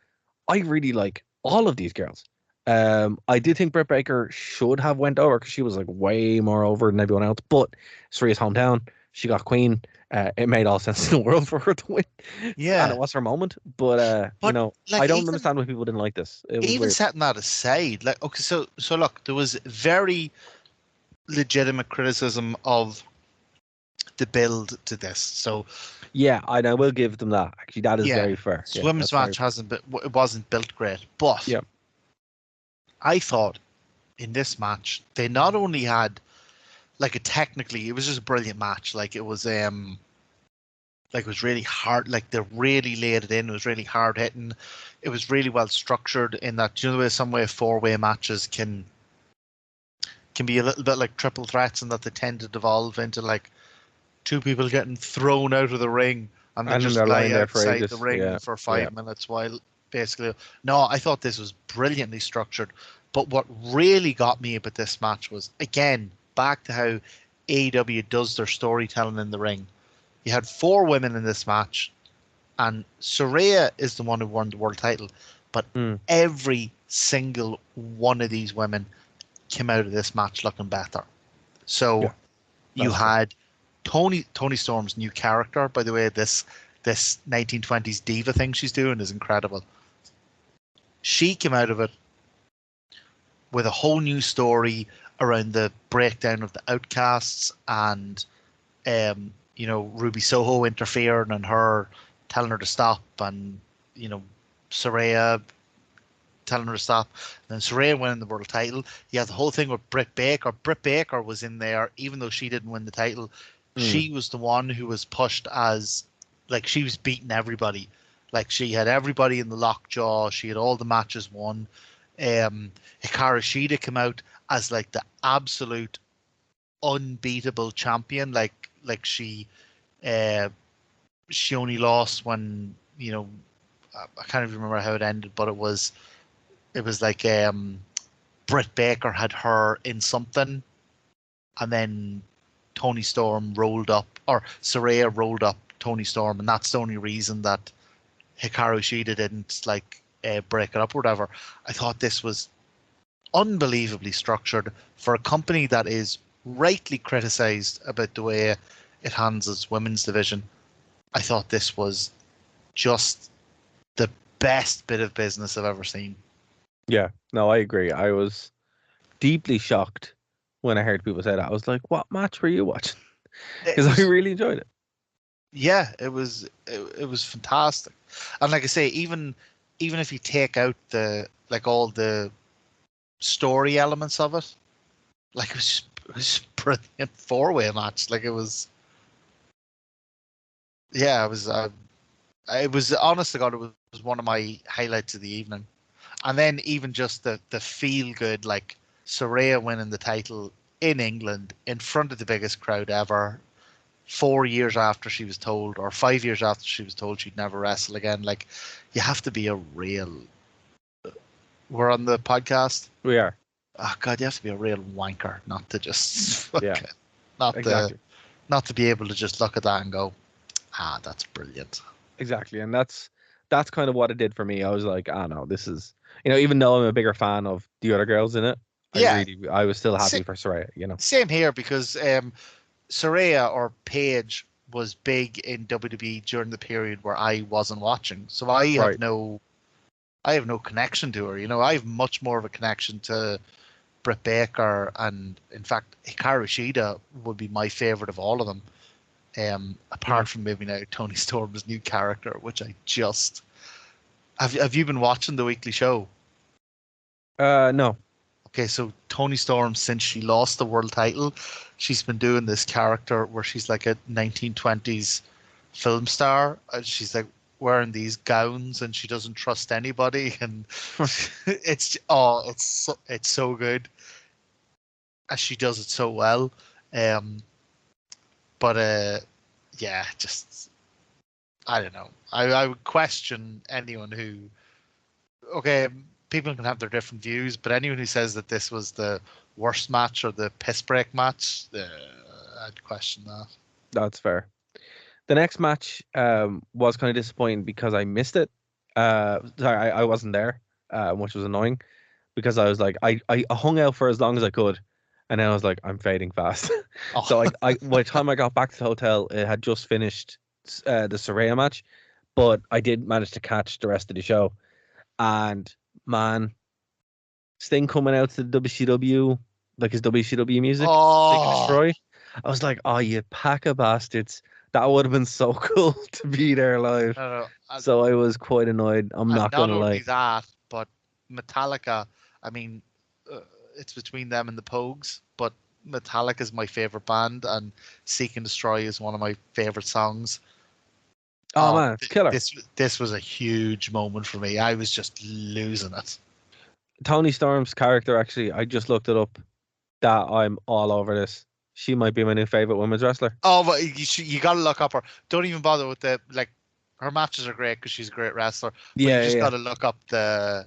I really like all of these girls. I did think Britt Baker should have went over, because she was like way more over than everyone else. But Saraya's hometown. She got Queen. It made all sense in the world for her to win. Yeah. And it was her moment. But I don't understand why people didn't like this. It was even weird. setting that aside, like, okay, so look, there was very legitimate criticism of the build to this. So yeah, I will give them that. Actually, that is very fair. So women's match it wasn't built great, but I thought in this match they not only had technically it was just a brilliant match. It was really hard. They really laid it in. It was really hard hitting. It was really well structured in that, the way some way 4-way matches can be a little bit like triple threats, and that they tend to devolve into two people getting thrown out of the ring and they just lie outside the ring for 5 minutes while basically. No, I thought this was brilliantly structured. But what really got me about this match was, again, back to how AEW does their storytelling in the ring. You had 4 women in this match, and Saraya is the one who won the world title, but every single one of these women came out of this match looking better. So you had Toni Storm's new character. By the way, this 1920s diva thing she's doing is incredible. She came out of it with a whole new story around the breakdown of the Outcasts, and Ruby Soho interfering and her telling her to stop, and Saraya telling her to stop. And then Saraya winning the world title. You had the whole thing with Britt Baker. Britt Baker was in there, even though she didn't win the title. She was the one who was pushed as she was beating everybody. She had everybody in the lockjaw. She had all the matches won. Hikaru Shida came out as the absolute unbeatable champion. She only lost when I can't even remember how it ended, but it was Britt Baker had her in something, and then Toni Storm Saraya rolled up Toni Storm, and that's the only reason that Hikaru Shida didn't break it up or whatever. I thought this was unbelievably structured for a company that is rightly criticized about the way it handles its women's division. I thought this was just the best bit of business I've ever seen. Yeah, no, I agree. I was deeply shocked when I heard people say that. I was like, what match were you watching? It Because I was, really enjoyed it. yeah, it was fantastic. And like I say, even if you take out the like all the story elements of it, like it was brilliant four-way match. Like it was, yeah, it was honest to God, it was one of my highlights of the evening. And then even just the feel good, like Saraya winning the title in England in front of the biggest crowd ever, 4 years after she was told, or 5 years after she was told she'd never wrestle again. Like, you have to be a real. We're on the podcast. We are. Oh God, you have to be a real wanker not to just Yeah, not exactly. not to be able to just look at that and go, ah, that's brilliant. Exactly. And that's kind of what it did for me. I was like, oh no, this is, even though I'm a bigger fan of the other girls in it, Yeah, I was still happy sa- for Saraya. same here because Saraya or Paige was big in WWE during the period where I wasn't watching, so I Right. have no connection to her. I have much more of a connection to Britt Baker, and in fact, Hikaru Shida would be my favorite of all of them. Apart from maybe now Tony Storm's new character, which I just have you been watching the weekly show? No. Okay, so Tony Storm, since she lost the world title, she's been doing this character where she's like a 1920s film star. She's like wearing these gowns and she doesn't trust anybody, and it's so good, as she does it so well. But yeah, just I don't know. I would question anyone who. Okay, people can have their different views, but anyone who says that this was the worst match or the piss break match, I'd question that. That's fair. The next match was kind of disappointing because I missed it. Sorry, I wasn't there, which was annoying because I was like, I hung out for as long as I could, and then I was like, I'm fading fast. Oh. So by the time I got back to the hotel, it had just finished the Saraya match, but I did manage to catch the rest of the show. And man, Sting coming out to the WCW, like his WCW music, Seek and Destroy. I was like, oh, you pack of bastards. That would have been so cool to be there live. No, So I was quite annoyed. I'm not going to not lie. only that, but Metallica, I mean, it's between them and the Pogues, but Metallica is my favorite band, and Seek and Destroy is one of my favorite songs. Oh man, it's killer. This was a huge moment for me. I was just losing it. Tony Storm's character, actually, I just looked it up. That I'm all over this. She might be my new favorite women's wrestler. Oh, but you got to look up her. Don't even bother with her matches are great because she's a great wrestler. But Yeah, you just yeah. got to look up the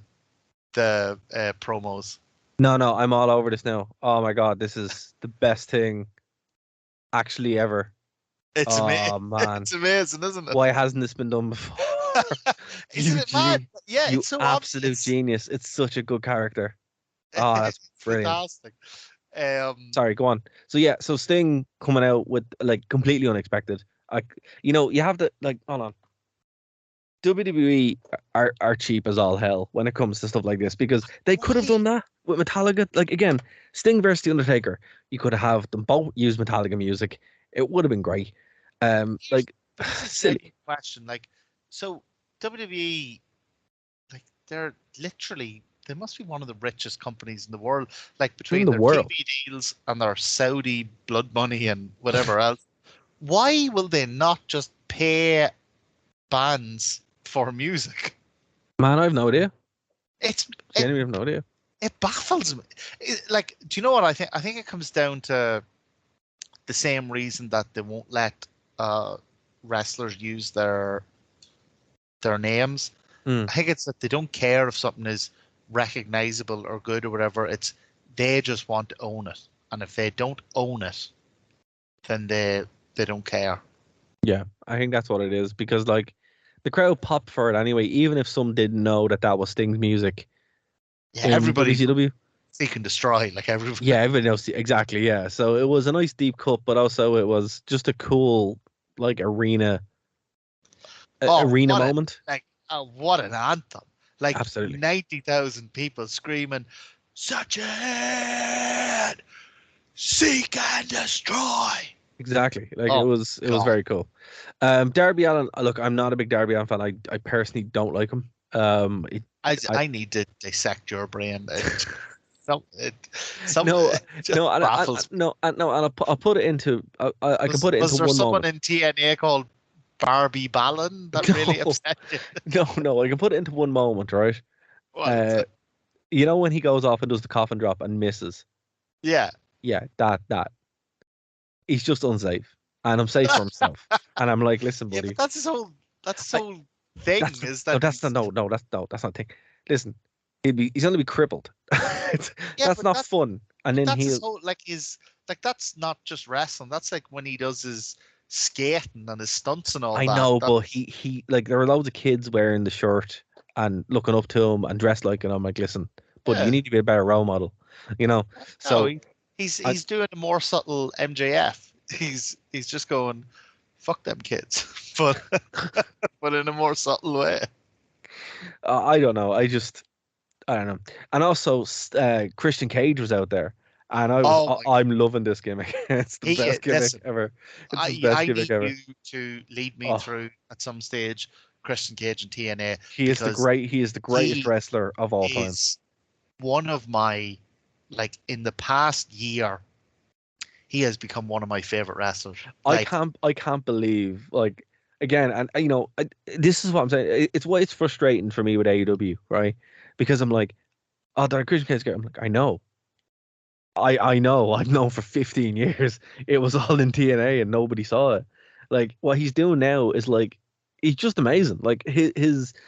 promos. No, I'm all over this now. Oh my god, this is the best thing actually ever. It's amazing. Man. It's amazing, isn't it? Why hasn't this been done before? Isn't it mad? Yeah, you it's so absolute obvious. genius. It's such a good character. Oh, that's brilliant. Fantastic. Sorry, go on. So Sting coming out with like completely unexpected. You have to hold on. WWE are cheap as all hell when it comes to stuff like this because they could have done that with Metallica. Like again, Sting versus The Undertaker. You could have them both use Metallica music. It would have been great. Silly question. So WWE, they're literally, they must be one of the richest companies in the world. Like between their TV deals and their Saudi blood money and whatever else. Why will they not just pay bands for music? Man, I have no idea. I genuinely have no idea. It baffles me. Do you know what I think? I think it comes down to the same reason that they won't let wrestlers use their names. I think it's that they don't care if something is recognizable or good or whatever. It's they just want to own it, and if they don't own it, then they don't care. Yeah, I think that's what it is because the crowd popped for it anyway, even if some didn't know that was Sting's music. Yeah, everybody WCW. Seek and Destroy, like everybody. Yeah, everybody knows exactly. Yeah, so it was a nice deep cut, but also it was just a cool arena moment. What an anthem! Absolutely. 90,000 people screaming, "Such a hit! seek and destroy. Exactly. Like Oh, it was God. very cool. Darby Allin, look, I'm not a big Darby Allin fan. I personally don't like him. I need to dissect your brain. No, It just no, baffles me. no, no, and I'll put it into I can put it Was into there one someone moment. in TNA called Barbie Ballin that really No. upset you? No, I can put it into one moment, right? What is it? You know when he goes off and does the coffin drop and misses? Yeah. Yeah, that. He's just unsafe. And I'm safe for himself. And I'm like, listen, Yeah, buddy. but that's his whole thing That's is no, that that's he's, that's not the thing. Listen, he's gonna be crippled. yeah, That's but not fun. And then that's his he'll whole that's not just wrestling. That's like when he does his skating and his stunts and all I that. know, but he like there were loads of kids wearing the shirt and looking up to him and dressed like, and I'm like, listen, buddy, you Yeah. need to be a better role model, you know. No, So I, he's doing a more subtle MJF. He's just going, fuck them kids, but but in a more subtle way. I don't know. I don't know. And also, Christian Cage was out there, and Oh my! I'm loving this gimmick. It's the best gimmick Listen, ever. It's the best I gimmick need ever. you to lead me Oh, through at some stage Christian Cage and TNA he is because he is the greatest he wrestler of all time. is one of my in the past year. He has become one of my favorite wrestlers. I can't believe like again, and you know, this is what I'm saying. It's why it's frustrating for me with AEW, right? Because I'm like, oh, they're a Christian Cage guy. I'm like, I know. I know. I've known for 15 years. It was all in TNA and nobody saw it. Like what he's doing now is like he's just amazing. Like his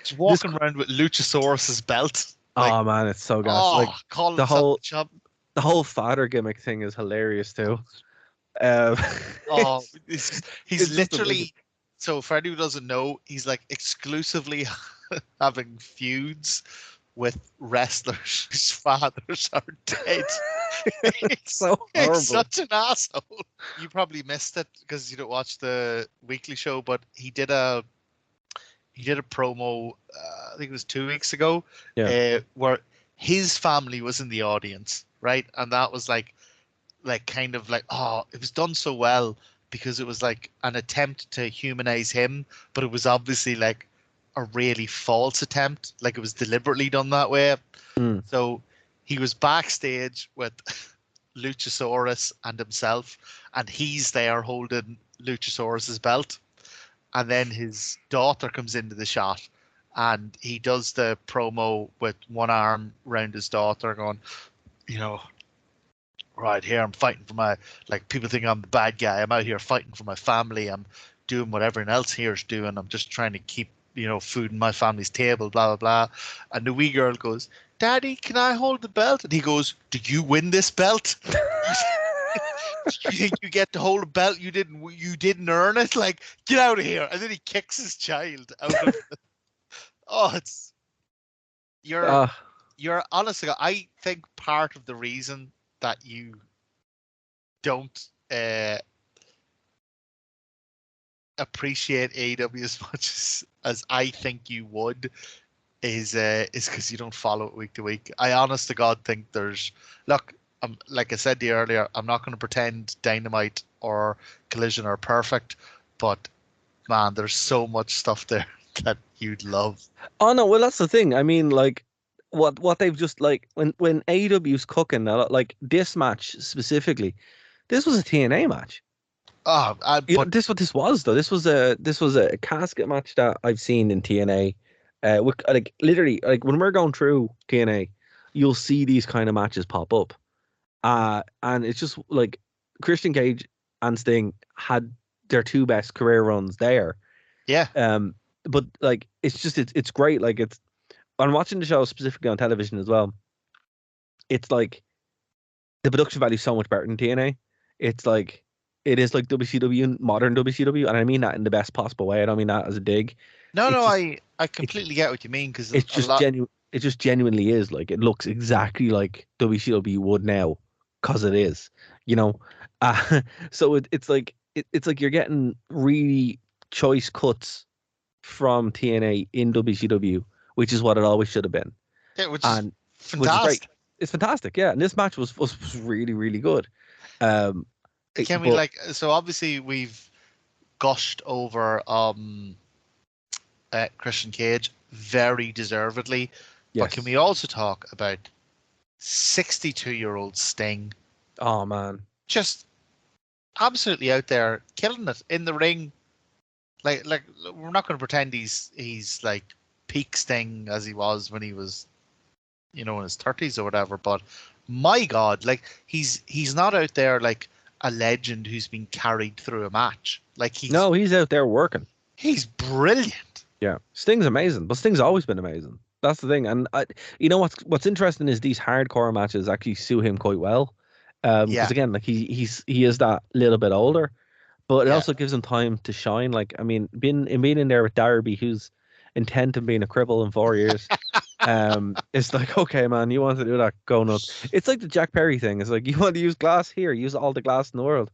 He's walking around with Luchasaurus's belt. oh man, it's so gas. Like calling the himself whole the champ. the whole father gimmick thing is hilarious too. Um, Oh, it's he's just amazing. literally. So for anyone who doesn't know, he's like exclusively having feuds with wrestlers whose fathers are dead. It's so horrible. He's such an asshole. You probably missed it because you don't watch the weekly show, but he did a promo. I think it was 2 weeks ago, where his family was in the audience, right? And that was like kind of like, oh, it was done so well because it was like an attempt to humanize him, but it was obviously like a really false attempt. Like it was deliberately done that way. So he was backstage with Luchasaurus and himself, and he's there holding Luchasaurus's belt. And then his daughter comes into the shot, and he does the promo with one arm around his daughter, going, you know, right here, I'm fighting for my, like, people think I'm the bad guy. I'm out here fighting for my family. I'm doing what everyone else here is doing. I'm just trying to keep, food in my family's table, blah, blah, blah. And the wee girl goes, Daddy, can I hold the belt? And he goes, did you win this belt? You think you get to hold a belt? You didn't earn it? Like, get out of here. And then he kicks his child out of the... Oh, you're honestly, I think part of the reason that you don't appreciate AEW as much as I think you would is because you don't follow it week to week. I honest to God think like I said to you earlier, I'm not going to pretend Dynamite or Collision are perfect, but man, there's so much stuff there that you'd love. Oh no, well that's the thing. I mean, like what they've just like when AEW's cooking, like this match specifically, this was a TNA match. This is what this was though. This was a casket match that I've seen in TNA. Like literally, like when we're going through TNA, you'll see these kind of matches pop up. And it's just like Christian Cage and Sting had their two best career runs there. Yeah. But like it's great. Like I'm watching the show specifically on television as well. It's like the production value is so much better than TNA. It's like it is like WCW, modern WCW, and I mean that in the best possible way. I don't mean that as a dig. I completely get what you mean because it's just genuine. It just genuinely is like it looks exactly like WCW would now because it is, So it's like it's like you're getting really choice cuts from TNA in WCW, which is what it always should have been. Yeah, which is fantastic. Which is great. It's fantastic, yeah. And this match was really, really good. Can we so obviously we've gushed over Christian Cage very deservedly, but can we also talk about 62-year-old Sting? Oh man, just absolutely out there killing it in the ring. Like we're not going to pretend he's like peak Sting as he was when he was, in his 30s or whatever. But my God, like he's not out there like a legend who's been carried through a match. Like he's out there working. He's brilliant. Yeah, Sting's amazing, but Sting's always been amazing. That's the thing. And what's interesting is these hardcore matches actually suit him quite well. Because again, like he is that little bit older, but it also gives him time to shine. Like, I mean, being in there with Darby, who's intent on being a cripple in 4 years, it's like, okay, man, you want to do that, go nuts. It's like the Jack Perry thing. It's like, you want to use glass here, use all the glass in the world.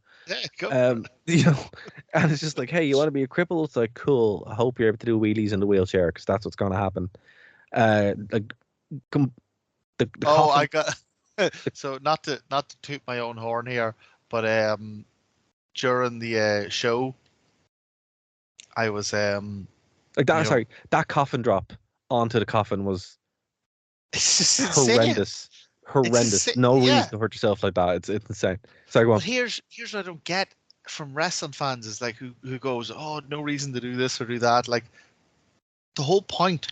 And it's just like, hey, you want to be a cripple? It's like, cool. I hope you're able to do wheelies in the wheelchair because that's what's going to happen. I got. So not to toot my own horn here, but during the show, I was like that. Sorry, that coffin drop onto the coffin was horrendous. Horrendous. No reason to hurt yourself like that. It's insane. Sorry, go on. But here's what I don't get from wrestling fans is like who goes, oh, no reason to do this or do that. Like the whole point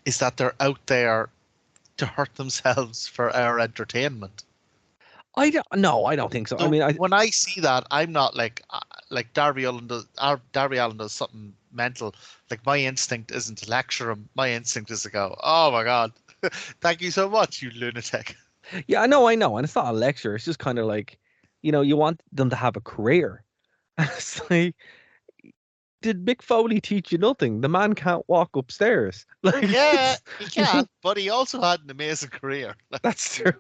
is that they're out there to hurt themselves for our entertainment. I don't think so. So I mean, when I see that, I'm not like Darby Allin does something mental. Like my instinct isn't to lecture him. My instinct is to go, oh my God, thank you so much, you lunatic. Yeah, I know, and it's not a lecture. It's just kind of like, you want them to have a career. It's like, did Mick Foley teach you nothing? The man can't walk upstairs. Like, yeah, he can, but he also had an amazing career. Like, that's true.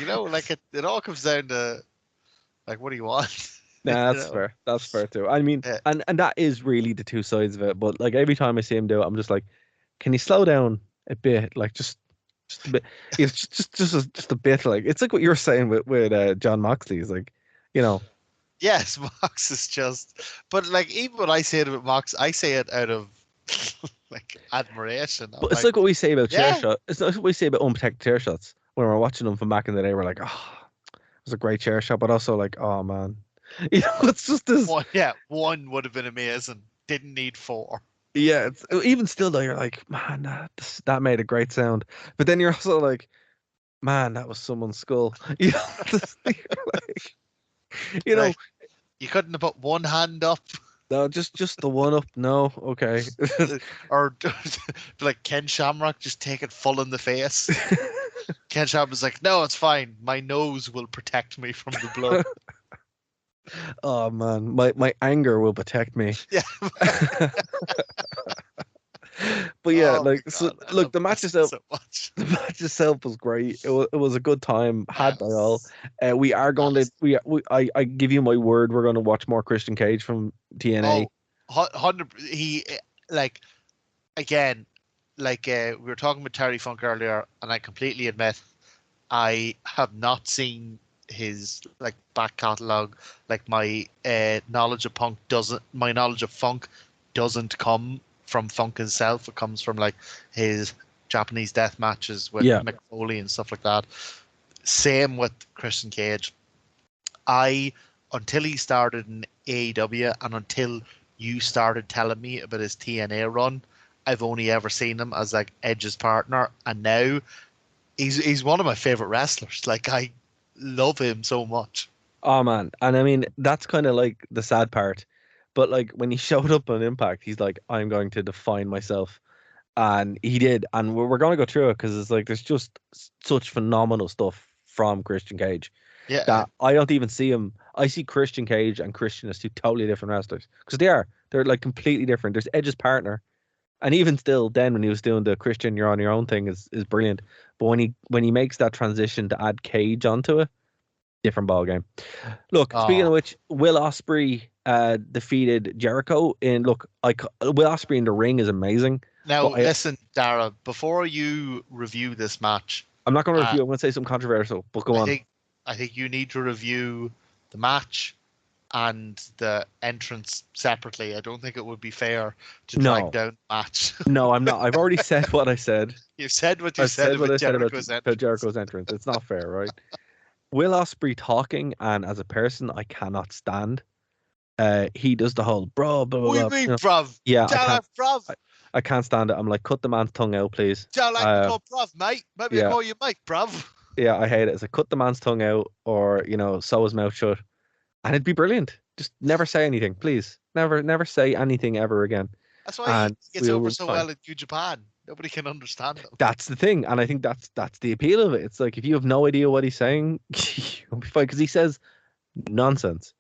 Like it all comes down to like, what do you want? Nah, that's fair. That's fair too. I mean, and that is really the two sides of it. But like every time I see him do it, I'm just like, can you slow down a bit? Like just a bit. It's just a bit. Like it's like what you were saying with John Moxley. Is like, Yes, Mox is just. But like even when I say it about Mox, I say it out of like admiration. But it's like what we say about chair shots. It's like what we say about unprotected chair shots. When we're watching them from back in the day, we're like, oh, it was a great chair shot, but also like, oh man, it's just this. One would have been amazing. Didn't need 4. Yeah, even still though, you're like, man, that made a great sound. But then you're also like, man, that was someone's skull. Like, you couldn't have put one hand up. No, just the one up. No, okay. Or like Ken Shamrock, just take it full in the face. Ken Shamrock was like, no, it's fine. My nose will protect me from the blood. Oh man, my anger will protect me. Yeah. But yeah, look, the match itself. The match itself was great. It was a good time had by all. We are going to I give you my word. We're going to watch more Christian Cage from TNA. 100. He again, we were talking with Terry Funk earlier, and I completely admit I have not seen his like back catalogue. Like my knowledge of Funk doesn't come from Funk himself. It comes from like his Japanese death matches with Mick Foley and stuff like that. Same with Christian Cage. Until he started in AEW and until you started telling me about his TNA run, I've only ever seen him as like Edge's partner, and now he's one of my favorite wrestlers. Like I love him so much. Oh man, and I mean that's kind of like the sad part. But like when he showed up on Impact, he's like, I'm going to define myself. And he did. And we're going to go through it because it's like there's just such phenomenal stuff from Christian Cage. Yeah. That I don't even see him. I see Christian Cage and Christian as two totally different wrestlers. Because they are. They're like completely different. There's Edge's partner. And even still, then when he was doing the Christian you're on your own thing is brilliant. But when he makes that transition to add Cage onto it, different ball game. Look, speaking of which, Will Ospreay defeated Jericho. And look, Will Ospreay in the ring is amazing. Now, listen, Dara, before you review this match, I'm not going to review. I'm going to say something controversial, but go on. I think you need to review the match and the entrance separately. I don't think it would be fair to drag down the match. No, I'm not. I've already said what I said. You've said what you said about Jericho's entrance. It's not fair, right? Will Ospreay talking, and as a person, I cannot stand. He does the whole bro, blah, blah, blah. What do you mean, bruv? Yeah, bruv. I can't stand it. I'm like, cut the man's tongue out, please. Don't like to call bruv, mate. Maybe I call you mate, bruv. Yeah, I hate it. It's like, cut the man's tongue out, or sew his mouth shut, and it'd be brilliant. Just never say anything, please. Never say anything ever again. That's why he gets over so well in New Japan. Nobody can understand him. That's the thing, and I think that's the appeal of it. It's like, if you have no idea what he's saying, you'll be fine, because he says nonsense.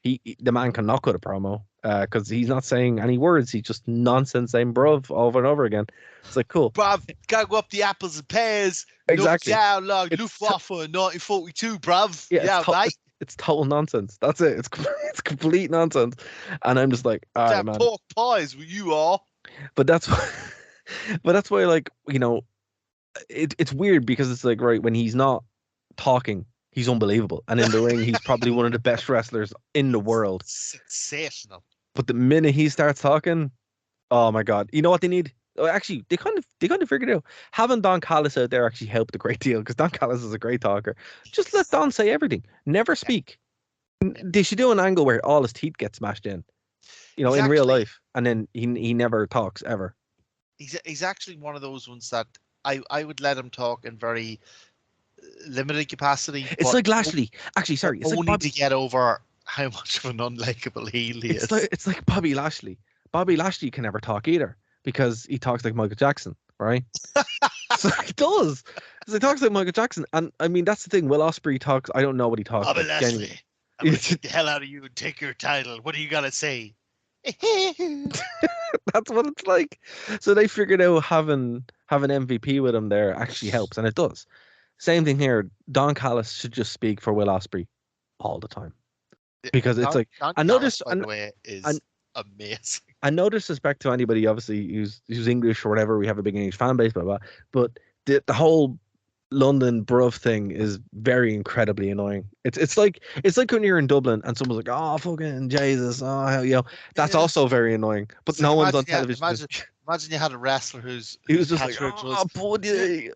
The man cannot cut a promo because he's not saying any words. He's just nonsense saying bruv over and over again. It's like, cool. Bruv, gotta go up the apples and pears. Exactly. Look down like Luftwaffe in 1942, bruv. Yeah, mate. It's total nonsense. That's it. It's complete nonsense. And I'm just like, all right, man. Pork pies, what you are. But that's why, like, it's weird, because it's like, right, when he's not talking, he's unbelievable. And in the ring, he's probably one of the best wrestlers in the world. Sensational. But the minute he starts talking, oh my God. You know what they need? Actually, they kind of figured it out. Having Don Callis out there actually helped a great deal, because Don Callis is a great talker. Just let Don say everything. Never speak. They should do an angle where all his teeth get smashed in, in real life, and then he never talks ever. He's actually one of those ones that I would let him talk in very limited capacity. It's like Lashley. Actually, sorry, it's only like to get over how much of an unlikable heel he is. It's like Bobby Lashley. Bobby Lashley can never talk either, because he talks like Michael Jackson, right? So he does. So he talks like Michael Jackson, and I mean, that's the thing. Will Ospreay talks. I don't know what he talks. Bobby about, Lashley, I'm gonna kick the hell out of you and take your title. What do you gotta say? That's what it's like. So they figured out having MVP with him there actually helps, and it does. Same thing here. Don Callis should just speak for Will Ospreay all the time, because it's like, I notice. By the way, is amazing. And no disrespect to anybody, obviously, who's English or whatever. We have a big English fan base, blah blah. But the whole London bruv thing is very incredibly annoying. It's like when you're in Dublin and someone's like, oh fucking Jesus, oh hell, that's also very annoying. But no one's on television. Imagine you had a wrestler he was just like, oh buddy,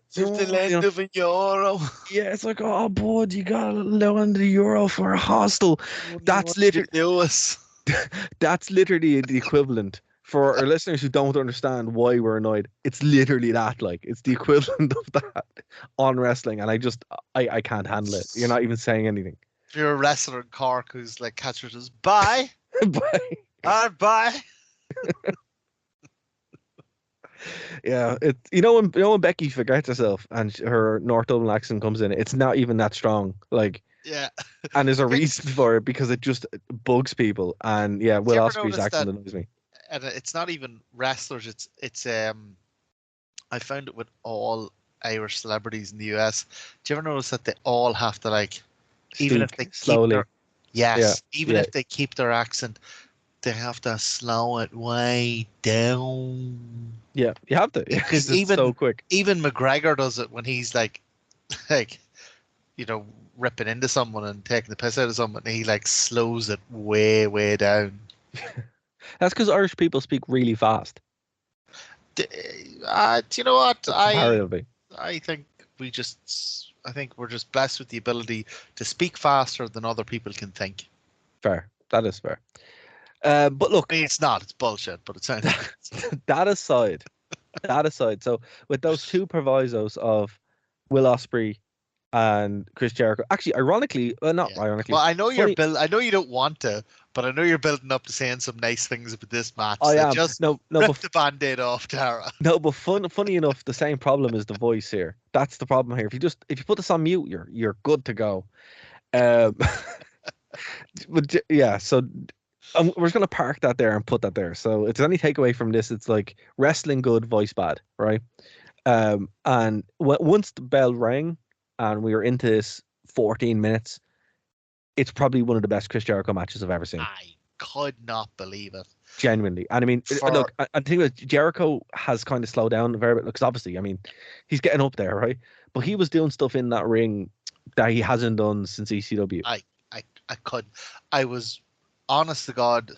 euro. Yeah, it's like, oh bud, you got to learn the euro for a hostel. That's literally the equivalent. For our listeners who don't understand why we're annoyed, it's literally that. Like, it's the equivalent of that on wrestling, and I can't handle it. You're not even saying anything. If you're a wrestler in Cork who's like, catcher says, bye. Bye. Bye. Yeah, when Becky forgets herself and her North Dublin accent comes in, it's not even that strong. Like, yeah, and there's a reason for it, because it just bugs people. And yeah, Will Ospreay's accent annoys me. And it's not even wrestlers. It's I found it with all Irish celebrities in the US. Do you ever notice that they all have to, like, even if they slowly, if they keep their accent, they have to slow it way down. Yeah, you have to, because it's so quick. Even McGregor does it when he's like ripping into someone and taking the piss out of someone. He like slows it way down. That's because Irish people speak really fast. Do you know what? I think we're just blessed with the ability to speak faster than other people can think. Fair. That is fair. But look, I mean, it's not. It's bullshit. But it sounds. That aside. So with those two provisos of Will Ospreay and Chris Jericho, actually, ironically, ironically. Well, I know I know you don't want to, but I know you're building up to saying some nice things about this match. I am. Just rip the Band-Aid off, Tara. No, but funny enough, the same problem is the voice here. That's the problem here. If you put this on mute, you're good to go. But yeah, so we're just gonna park that there and put that there. So if there's any takeaway from this, it's like wrestling good, voice bad, right? And once the bell rang and we were into this 14 minutes, it's probably one of the best Chris Jericho matches I've ever seen. I could not believe it. Genuinely. And I mean, look, I think that Jericho has kind of slowed down a very bit, because obviously, I mean, he's getting up there, right? but he was doing stuff in that ring that he hasn't done since ECW. I could. I was, honest to God,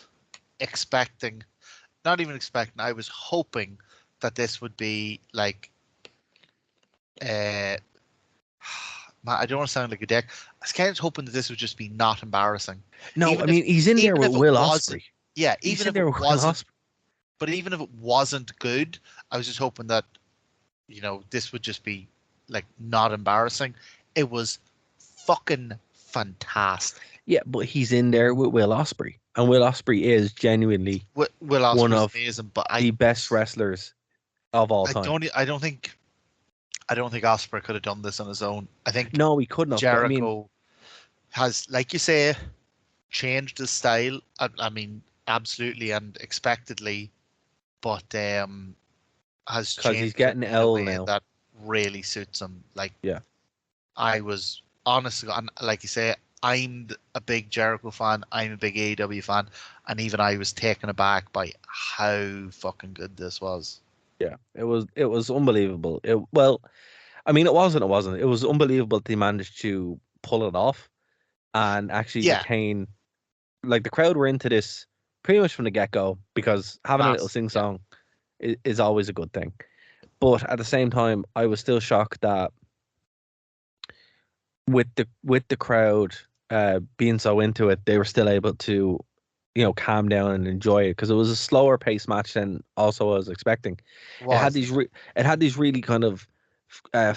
expecting, not even expecting, I was hoping that this would be like, man, I don't want to sound like a dick. I was kind of hoping that this would just be not embarrassing. No, Even I mean, he's in there with Will Ospreay. Yeah, He's even in there if with it Will wasn't, Ospreay. but even if it wasn't good, I was just hoping that, this would just be like not embarrassing. It was fucking fantastic. Yeah, but he's in there with Will Ospreay, and Will Ospreay is genuinely Will one Ospreay's of amazing, but the best wrestlers of all time. I don't think Ospreay could have done this on his own. I think No, he couldn't have. Jericho But I mean, has, like you say, changed his style. I mean, absolutely and expectedly, but has because changed he's getting it in a L way now. that really suits him. Like, Yeah. I was honest, and like you say, I'm a big Jericho fan. I'm a big AEW fan, and even I was taken aback by how fucking good this was. Yeah, it was unbelievable. I mean, it wasn't. It was unbelievable that they managed to pull it off and actually Yeah. retain. Like, the crowd were into this pretty much from the get go, because having a little sing song is always a good thing. But at the same time, I was still shocked that with the crowd being so into it, they were still able to, calm down and enjoy it, because it was a slower paced match than also I was expecting. It had these really kind of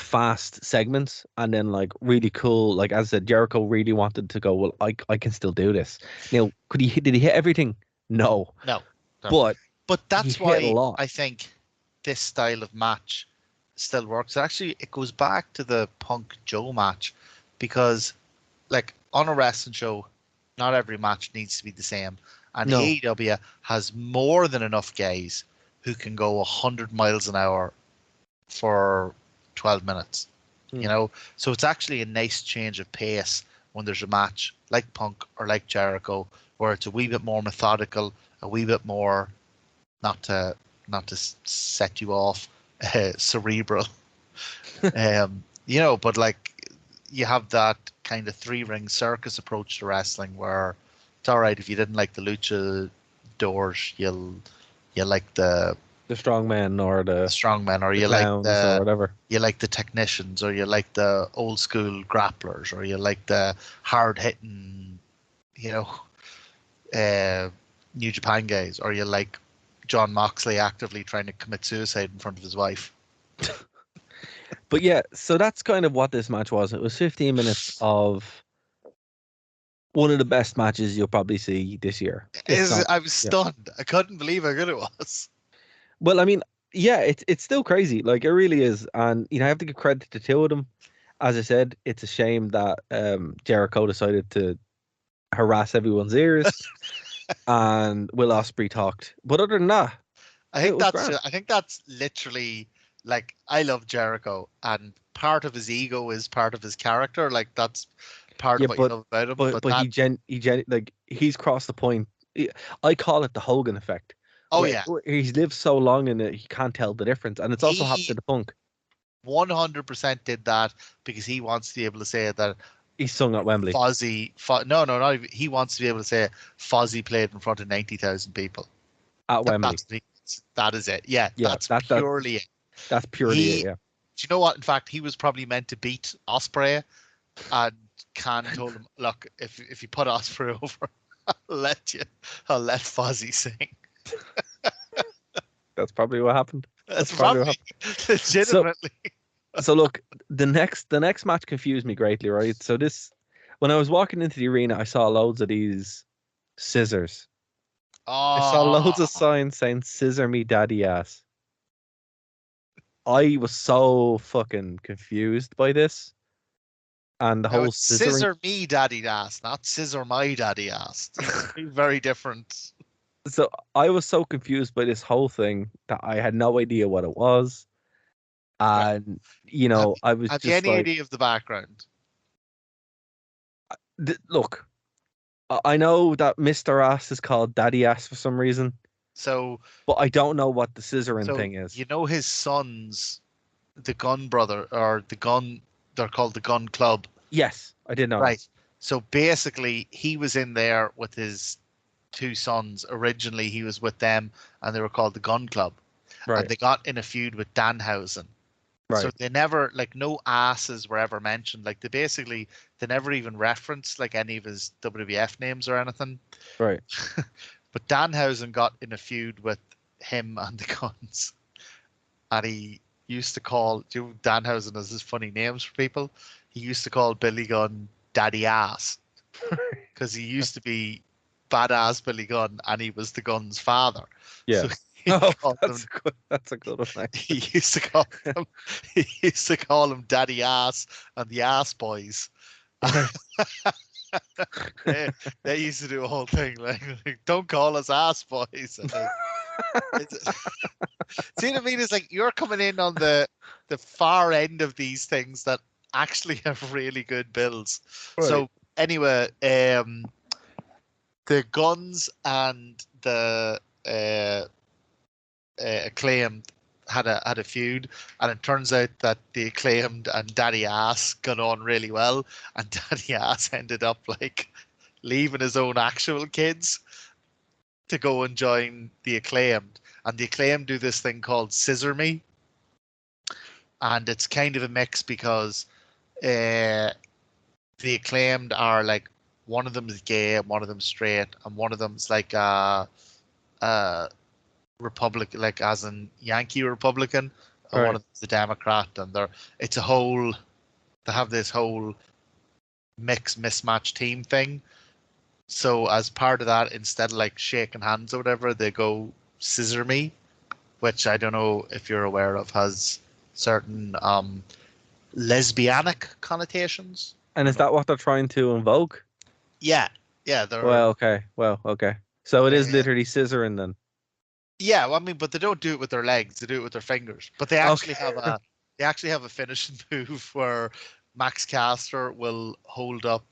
fast segments, and then like really cool. Like, as I said, Jericho really wanted to go, well, I can still do this. Did he hit everything? No. But that's he hit a why lot. I think this style of match still works. Actually, it goes back to the Punk Joe match, because like on a wrestling show, not every match needs to be the same. And No. AEW has more than enough guys who can go 100 miles an hour for 12 minutes. So it's actually a nice change of pace when there's a match like Punk or like Jericho, where it's a wee bit more methodical, a wee bit more, not to set you off, cerebral. But like, you have that kind of 3-ring circus approach to wrestling, where it's all right if you didn't like the luchadors, you like the strongmen or the strongmen, or the you like clowns the or whatever. You like the technicians, or you like the old school grapplers, or you like the hard hitting, New Japan guys, or you like John Moxley actively trying to commit suicide in front of his wife. But yeah, so that's kind of what this match was. It was 15 minutes of one of the best matches you'll probably see this year. I was stunned. I couldn't believe how good it was. Well, I mean, yeah, it's still crazy. Like, it really is. And, I have to give credit to two of them. As I said, it's a shame that Jericho decided to harass everyone's ears and Will Ospreay talked. But other than that, I think that's literally, like, I love Jericho, and part of his ego is part of his character. Like, that's part of what you love about him. But he's crossed the point. I call it the Hogan effect. Oh, yeah. He's lived so long in it, he can't tell the difference. And it's also happened to the Punk. 100% did that because he wants to be able to say that he sung at Wembley. He wants to be able to say Fozzy played in front of 90,000 people. At Wembley. That is it. Yeah, that's purely it. That's purely it, yeah. Do you know what? In fact, he was probably meant to beat Ospreay, and Khan told him, look, if you put Ospreay over, I'll let Fozzy sing. That's probably what happened. That's probably what happened. Legitimately. So look, the next match confused me greatly, right? So when I was walking into the arena, I saw loads of these scissors. I saw loads of signs saying "Scissor me, daddy ass." I was so fucking confused by this, and the whole scissor me, daddy ass, not scissor my daddy ass. Very different. So I was so confused by this whole thing that I had no idea what it was. And, I was just like... Have you any idea of the background? Look, I know that Mr. Ass is called Daddy Ass for some reason. So... But I don't know what the scissoring thing is. You know his son's the Gun Brother or the Gun. They're called the Gun Club. Yes, I did know. Right. So basically, he was in there with his two sons. Originally, he was with them, and they were called the Gun Club. Right. And they got in a feud with Danhausen. Right. So they never, like, no asses were ever mentioned. Like, they never even referenced like any of his WWF names or anything. Right. But Danhausen got in a feud with him and the Guns, and he used to call Danhausen as his funny names for people. He used to call Billy Gunn Daddy Ass because he used to be Badass Billy Gunn, and he was the Gunn's father. Yeah. So that's a good one. he used to call him Daddy Ass and the Ass Boys. they used to do a whole thing like don't call us Ass Boys. And see what I mean? It's like you're coming in on the far end of these things that actually have really good builds. Right. So anyway, the Guns and the Acclaimed had a feud, and it turns out that the Acclaimed and Daddy Ass got on really well, and Daddy Ass ended up like leaving his own actual kids to go and join the Acclaimed, and the Acclaimed do this thing called Scissor Me, and it's kind of a mix because the Acclaimed are like one of them is gay and one of them's straight, and one of them's like Republican, like as in Yankee Republican, and right. one of them's a Democrat, and they have this whole mismatch team thing. So as part of that, instead of like shaking hands or whatever, they go Scissor Me, which I don't know if you're aware of, has certain lesbianic connotations. And is that what they're trying to invoke? Yeah. Well, okay. So it is literally scissoring then. Yeah, well, I mean, but they don't do it with their legs; they do it with their fingers. But they actually have a finishing move where Max Caster will hold up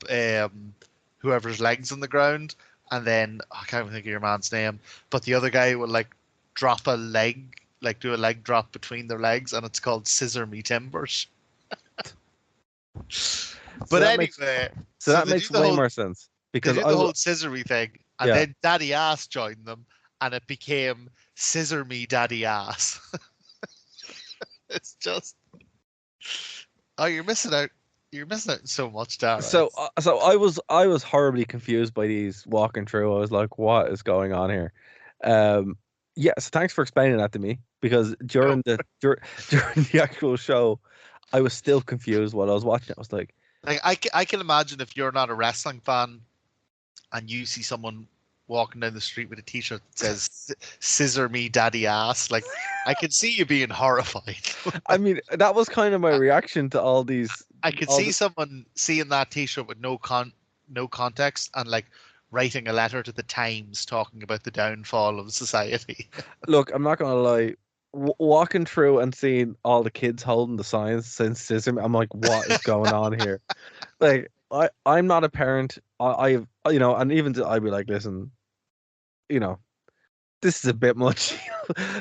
whoever's legs on the ground, and then I can't even think of your man's name, but the other guy will like drop a leg, like do a leg drop between their legs, and it's called Scissor Me Timbers. But anyway, that makes way more sense because they did the whole Scissor Me thing, and then Daddy Ass joined them, and it became Scissor Me Daddy Ass. It's just, you're missing out. You're missing out so much, Darren. So I was horribly confused by these walking through. I was like, what is going on here? So thanks for explaining that to me, because during the actual show, I was still confused while I was watching it. I was like I can imagine if you're not a wrestling fan and you see someone walking down the street with a t-shirt that says "Scissor Me Daddy Ass," like I could see you being horrified. I mean, that was kind of my reaction to all these. I could see someone seeing that t-shirt with no context and like writing a letter to the Times talking about the downfall of society. Look, I'm not gonna lie. Walking through and seeing all the kids holding the signs saying "Scissor Me," I'm like, what is going on here? Like, I'm not a parent. I've and even I'd be like, listen, this is a bit much.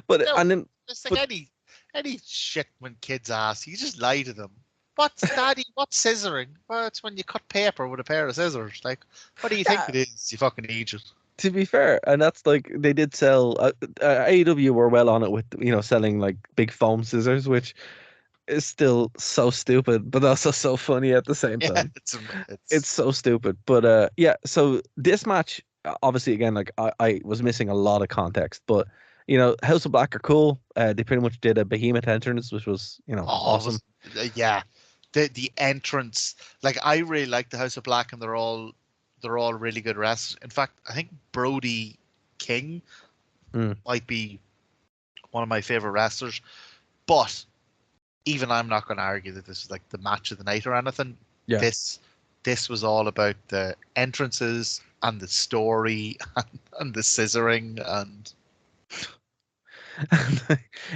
But no, and then it's like any shit when kids ask, you just lie to them. What's daddy? What's scissoring? Well, it's when you cut paper with a pair of scissors. Like, what do you think it is? You fucking idiot. To be fair, and that's like they did sell. AEW were well on it with selling like big foam scissors, which is still so stupid, but also so funny at the same time. It's so stupid. But so this match, obviously, again, like I was missing a lot of context, but House of Black are cool. They pretty much did a behemoth entrance, which was awesome. The entrance, like I really like the House of Black, and they're all really good wrestlers. In fact, I think Brody King might be one of my favorite wrestlers, but even I'm not going to argue that this is like the match of the night or anything. Yeah. This was all about the entrances and the story and the scissoring and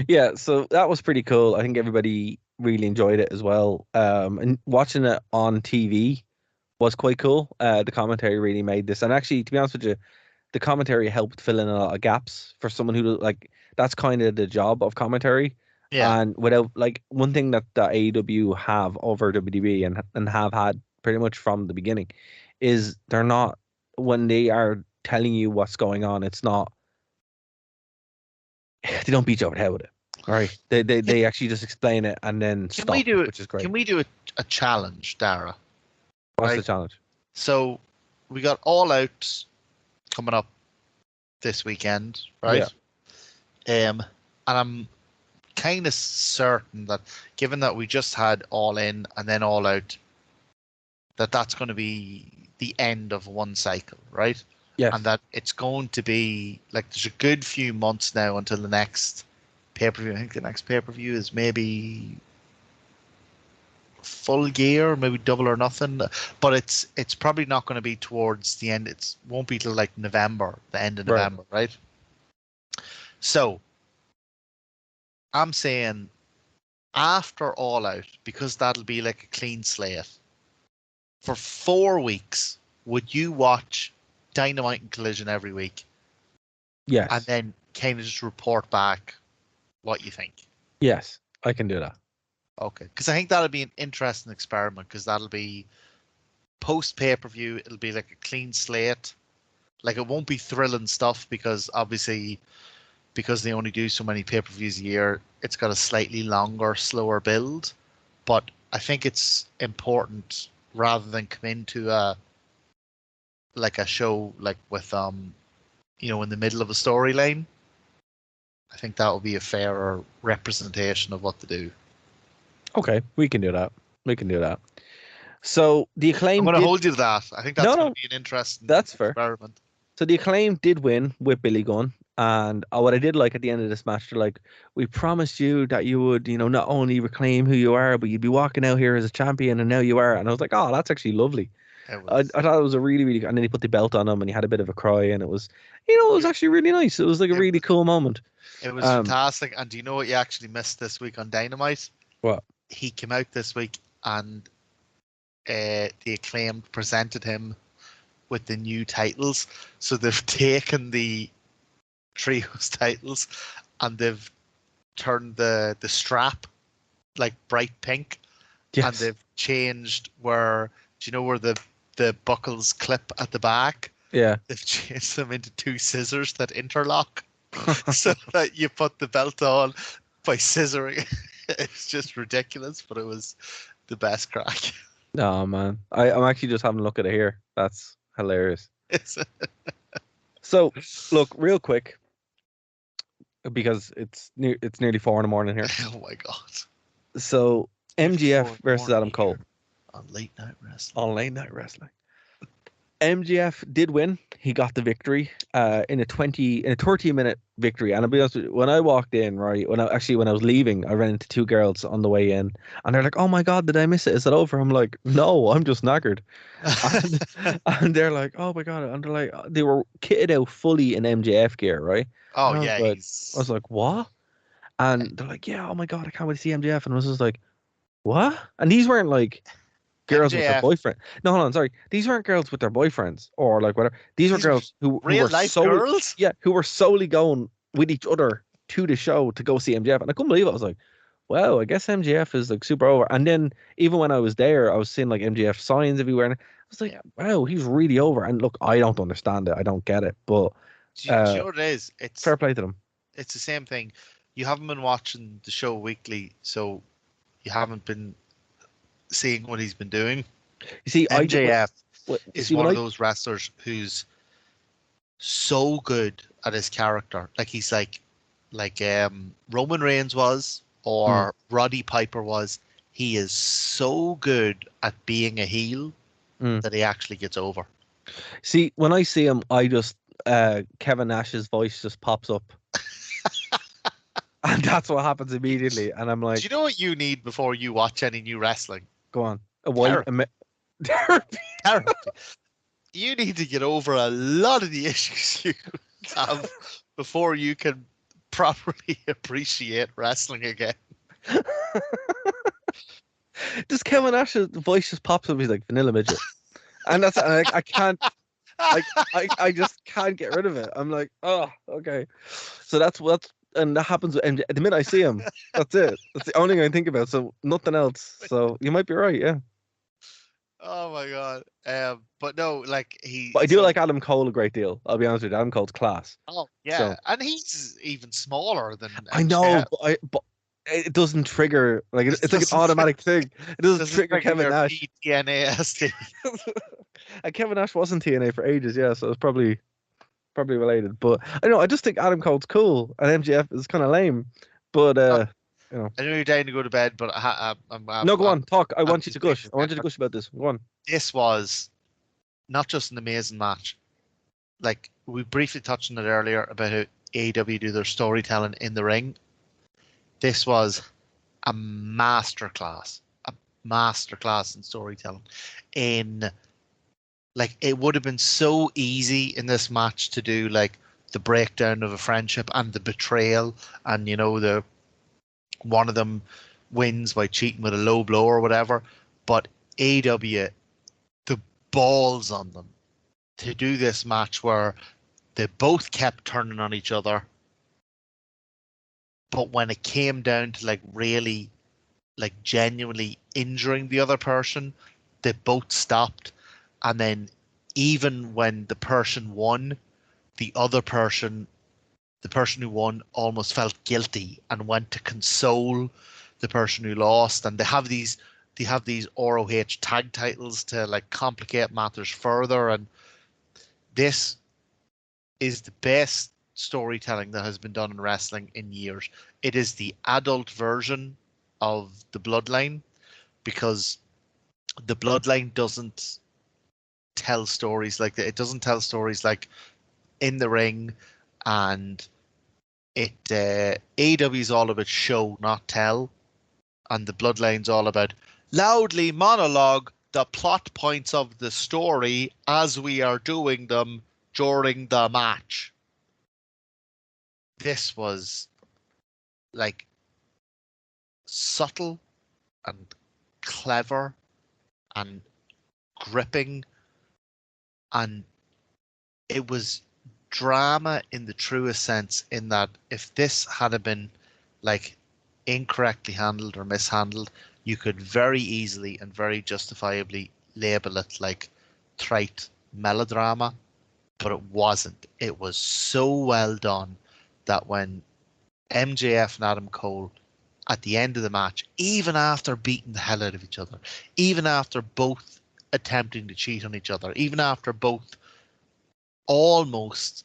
yeah, so that was pretty cool. I think everybody really enjoyed it as well. And watching it on TV was quite cool. The commentary really made this, and actually, to be honest with you, the commentary helped fill in a lot of gaps for someone who, like, that's kind of the job of commentary. Yeah. And without like one thing that the AEW have over WWE and have had pretty much from the beginning is they're not, when they are telling you what's going on, it's not, they don't beat you over the head with it. All right. They actually just explain it and then Can stop, we do it? which is great. Can we do a challenge, Dara? What's right? the challenge? So we got All Out coming up this weekend, right? And I'm kind of certain that, given that we just had All In and then All Out, that's going to be the end of one cycle, right? Yes. And that it's going to be like there's a good few months now until the next pay-per-view. I think the next pay-per-view is maybe Full Gear, maybe Double or Nothing, but it's probably not going to be towards the end. It won't be till like November, the end of November, right? So I'm saying after All Out, because that'll be like a clean slate, for 4 weeks, would you watch Dynamite and Collision every week? Yes. And then kind of just report back what you think? Yes, I can do that. Okay, because I think that'll be an interesting experiment, because that'll be post pay-per-view. It'll be like a clean slate. Like, it won't be thrilling stuff, because obviously, because they only do so many pay-per-views a year, it's got a slightly longer, slower build. But I think it's important, rather than come into a show like with in the middle of a storyline. I think that will be a fairer representation of what to do. Okay, we can do that. So the Acclaim. I'm going to hold you to that. I think that's going to be an interesting fair. experiment. So the Acclaim did win with Billy Gunn, and what I did like at the end of this match, they're like, "We promised you that you would, not only reclaim who you are, but you'd be walking out here as a champion, and now you are." And I was like, "Oh, that's actually lovely." I thought it was a really, really, and then he put the belt on him, and he had a bit of a cry, and it was, it was actually really nice. It was like a really cool moment. It was fantastic. And do you know what you actually missed this week on Dynamite? What? He came out this week, and the Acclaim presented him with the new titles. So they've taken the trios titles and they've turned the strap like bright pink. Yes. And they've changed where, do you know where the buckles clip at the back? Yeah. They've changed them into two scissors that interlock so that you put the belt on by scissoring. It's just ridiculous, but it was the best crack. Oh man, I'm actually just having a look at it here. That's hilarious. So, look, real quick, because it's nearly 4 a.m. here. Oh my god! So MJF versus Adam Cole on late night wrestling. MJF did win. He got the victory in a 30-minute victory. And I'll be honest with you, when I walked in, right, when I was leaving, I ran into two girls on the way in, and they're like, "Oh my god, did I miss it? Is it over?" I'm like, "No, I'm just knackered." and they're like, "Oh my god," and they're like, they were kitted out fully in MJF gear, right? Oh yeah. I was like, "What?" And they're like, "Yeah, oh my god, I can't wait to see MJF." And I was just like, "What?" And these weren't like girls with their boyfriend. No, hold on, sorry. These weren't girls with their boyfriends or like whatever. These were girls who were girls? Yeah, who were solely going with each other to the show to go see MJF. And I couldn't believe it. I was like, wow, I guess MJF is like super over. And then even when I was there, I was seeing like MJF signs everywhere. And I was like, wow, he's really over. And look, I don't understand it. I don't get it. But do you know what it is? It's fair play to them. It's the same thing. You haven't been watching the show weekly, so you haven't been seeing what he's been doing. You see, MJF is one of those wrestlers who's so good at his character. Like he's like Roman Reigns was, or Roddy Piper was. He is so good at being a heel that he actually gets over. See, when I see him, I just Kevin Nash's voice just pops up. And that's what happens immediately. And I'm like, do you know what you need before you watch any new wrestling? Go on. Therapy. You need to get over a lot of the issues you have before you can properly appreciate wrestling again. Just Kevin Nash's voice just pops up. He's like vanilla midget, and that's I can't. I just can't get rid of it. I'm like, oh, okay. So that's and that happens with MJ. The minute I see him, that's it. That's the only thing I think about. So nothing else. So you might be right, yeah. Oh my god. But no, like But I do like Adam Cole a great deal. I'll be honest with you. Adam Cole's class. Oh yeah, So and he's even smaller than I know, MJF. but it doesn't trigger like It it's like an doesn't automatic thing. It doesn't doesn't trigger Kevin your Nash. PTNASD. And Kevin Nash wasn't TNA for ages, yeah, so it's probably related. But I know I just think Adam Cole's cool and MJF is kind of lame. But you know, I know you're dying to go to bed, but no, go on, talk. I I'm want you to just gush. waiting. I want you to gush about this. Go on. This was not just an amazing match. Like we briefly touched on it earlier about how AEW do their storytelling in the ring. This was a masterclass in storytelling. In like it would have been so easy in this match to do like the breakdown of a friendship and the betrayal, and the one of them wins by cheating with a low blow or whatever. But AEW, the balls on them to do this match where they both kept turning on each other, but when it came down to like really like genuinely injuring the other person, they both stopped. And then even when the person won, the person who won almost felt guilty and went to console the person who lost. And they have these ROH tag titles to like complicate matters further. And this is the best storytelling that has been done in wrestling in years. It is the adult version of the Bloodline, because the Bloodline doesn't tell stories like that. It doesn't tell stories like in the ring, and AEW is all about show, not tell, and the Bloodline's all about loudly monologue the plot points of the story as we are doing them during the match. This was like subtle and clever and gripping, and it was drama in the truest sense, in that if this had been like incorrectly handled or mishandled, you could very easily and very justifiably label it like trite melodrama, but it wasn't. It was so well done that when MJF and Adam Cole at the end of the match, even after beating the hell out of each other, even after both attempting to cheat on each other, even after both almost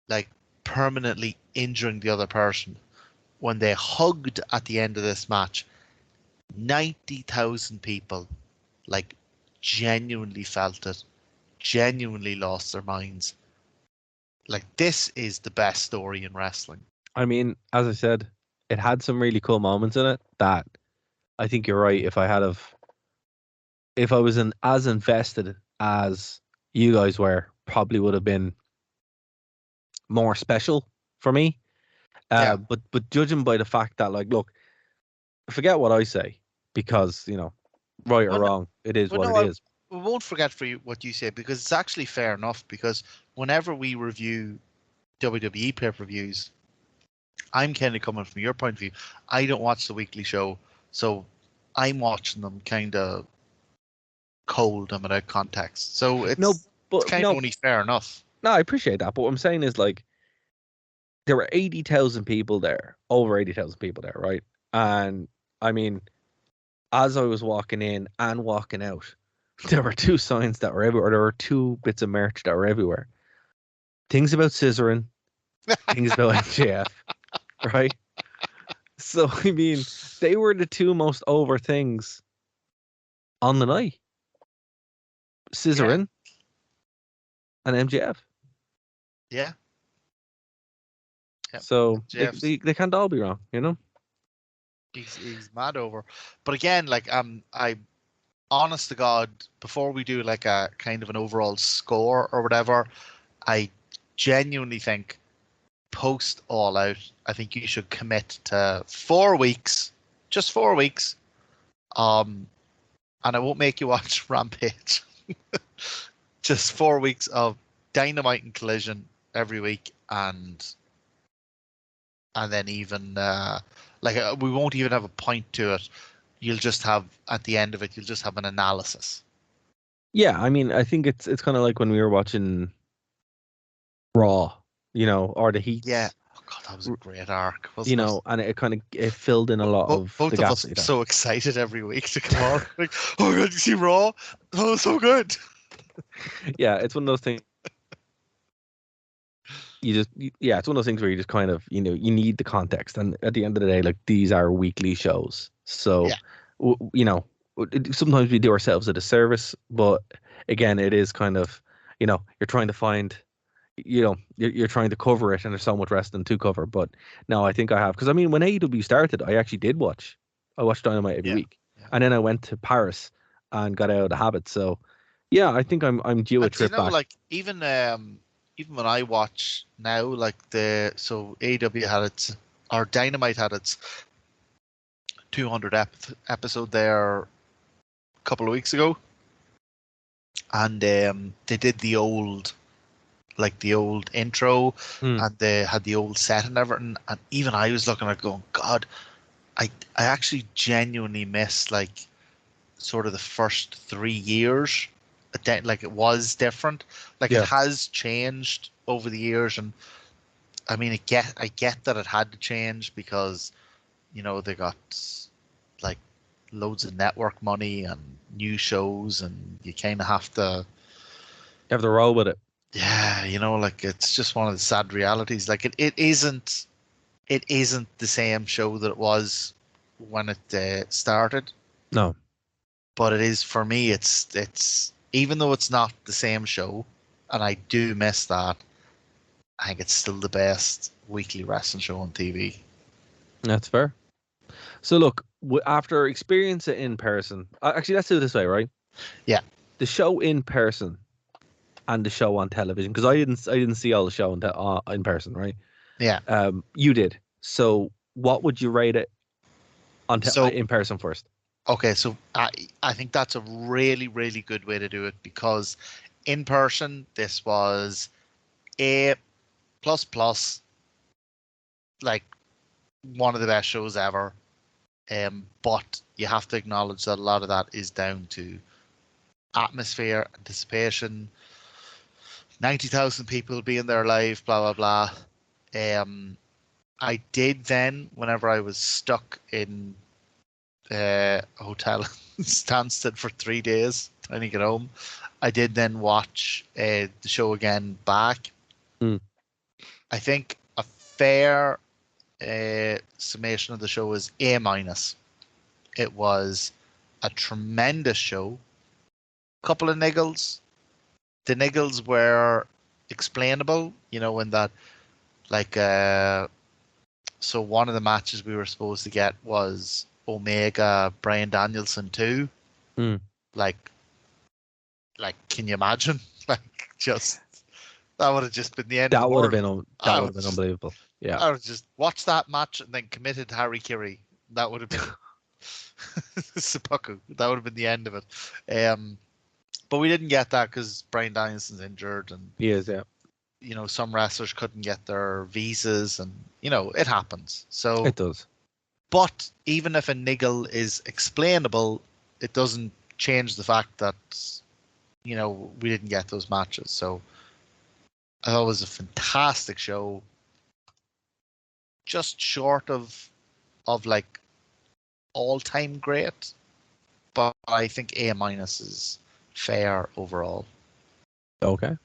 like permanently injuring the other person, when they hugged at the end of this match, 90,000 people like genuinely felt it, genuinely lost their minds. Like, this is the best story in wrestling. I mean, as I said, it had some really cool moments in it that I think you're right. If I was as invested as you guys were, probably would have been more special for me. Yeah. But judging by the fact that, like, look, forget what I say, because right or wrong, it is what it is. We won't forget for you what you say, because it's actually fair enough. Because whenever we review WWE pay-per-views, I'm kind of coming from your point of view. I don't watch the weekly show, so I'm watching them kind of cold and without context. So it's kind of only fair enough. No, I appreciate that, but what I'm saying is, like, there were 80,000 people there, over 80,000 people there, right? And I mean, as I was walking in and walking out, there were two signs that were everywhere. There were two bits of merch that were everywhere. Things about scissoring, things about MJF, right? So, I mean, they were the two most over things on the night. Scissoring and MJF. Yeah. So they can't all be wrong, He's mad over. But again, like I honest to God, before we do like a kind of an overall score or whatever, I genuinely think post All Out, I think you should commit to 4 weeks, just 4 weeks. And I won't make you watch Rampage. Just 4 weeks of Dynamite and Collision every week, and and then even we won't even have a point to it. You'll just have at the end of it, you'll just have an analysis. Yeah, I mean, I think it's kind of like when we were watching Raw, or the Yeah. Heats, Oh God, that was a great arc, wasn't it? and it filled in a lot of the Both of gaps us that were you'd have. so excited every week to come on. Like, oh God, you see Raw? Oh, so good. Yeah, it's one of those things. It's one of those things where you just kind of, you need the context, and at the end of the day, like, these are weekly shows, so Yeah. sometimes we do ourselves a disservice, but again, it is kind of, you're trying to find, you're trying to cover it, and there's so much wrestling to cover. But no, I think I have, because I mean, when AEW started, I actually did watch. I watched Dynamite every Yeah. week, Yeah. and then I went to Paris and got out of the habit. So yeah, I think I'm due a And trip back. like even when I watch now, like so AEW had its or Dynamite had its 200 episode there a couple of weeks ago, and they did the old intro, Hmm. and they had the old set and everything, and even I was looking at it going, God, I actually genuinely miss like sort of the first 3 years. Like it was different. Like it Yeah. has changed over the years, and I mean, I get that it had to change because they got like loads of network money and new shows, and you kind of have to, You have to roll with it. yeah, like it's just one of the sad realities. Like it isn't the same show that it was when it started, No. but it is for me. It's even though it's not the same show, and I do miss that. I think it's still the best weekly wrestling show on TV. That's fair. So look, after experience it in person, actually, let's do it this way, right? Yeah. The show in person and the show on television, because I didn't see all the show in person, right? Yeah. You did. So what would you rate it So in person first? okay, so I think that's a really, really good way to do it, because in person this was A plus plus, like one of the best shows ever. But you have to acknowledge that a lot of that is down to atmosphere, anticipation, 90,000 people being there live, blah blah blah. I did then, whenever I was stuck in a hotel in Stansted for 3 days trying to get home, I did then watch the show again back. Hmm. I think a fair summation of the show is A minus. It was a tremendous show. Couple of niggles. The niggles were explainable, in that, like, so one of the matches we were supposed to get was Omega Bryan Danielson 2. Hmm. Like, can you imagine? Like, just that would have just been the end of That the would have world. been unbelievable. Yeah. I would just watch that match and then committed to Harry Kiri. That would have been seppuku. That would have been the end of it. But we didn't get that because Bryan Danielson's injured, and He is, yeah. some wrestlers couldn't get their visas, and it happens. So, It does. but even if a niggle is explainable, it doesn't change the fact that we didn't get those matches. So I thought it was a fantastic show. Just short of like all-time great, but I think A minus is fair overall. Okay.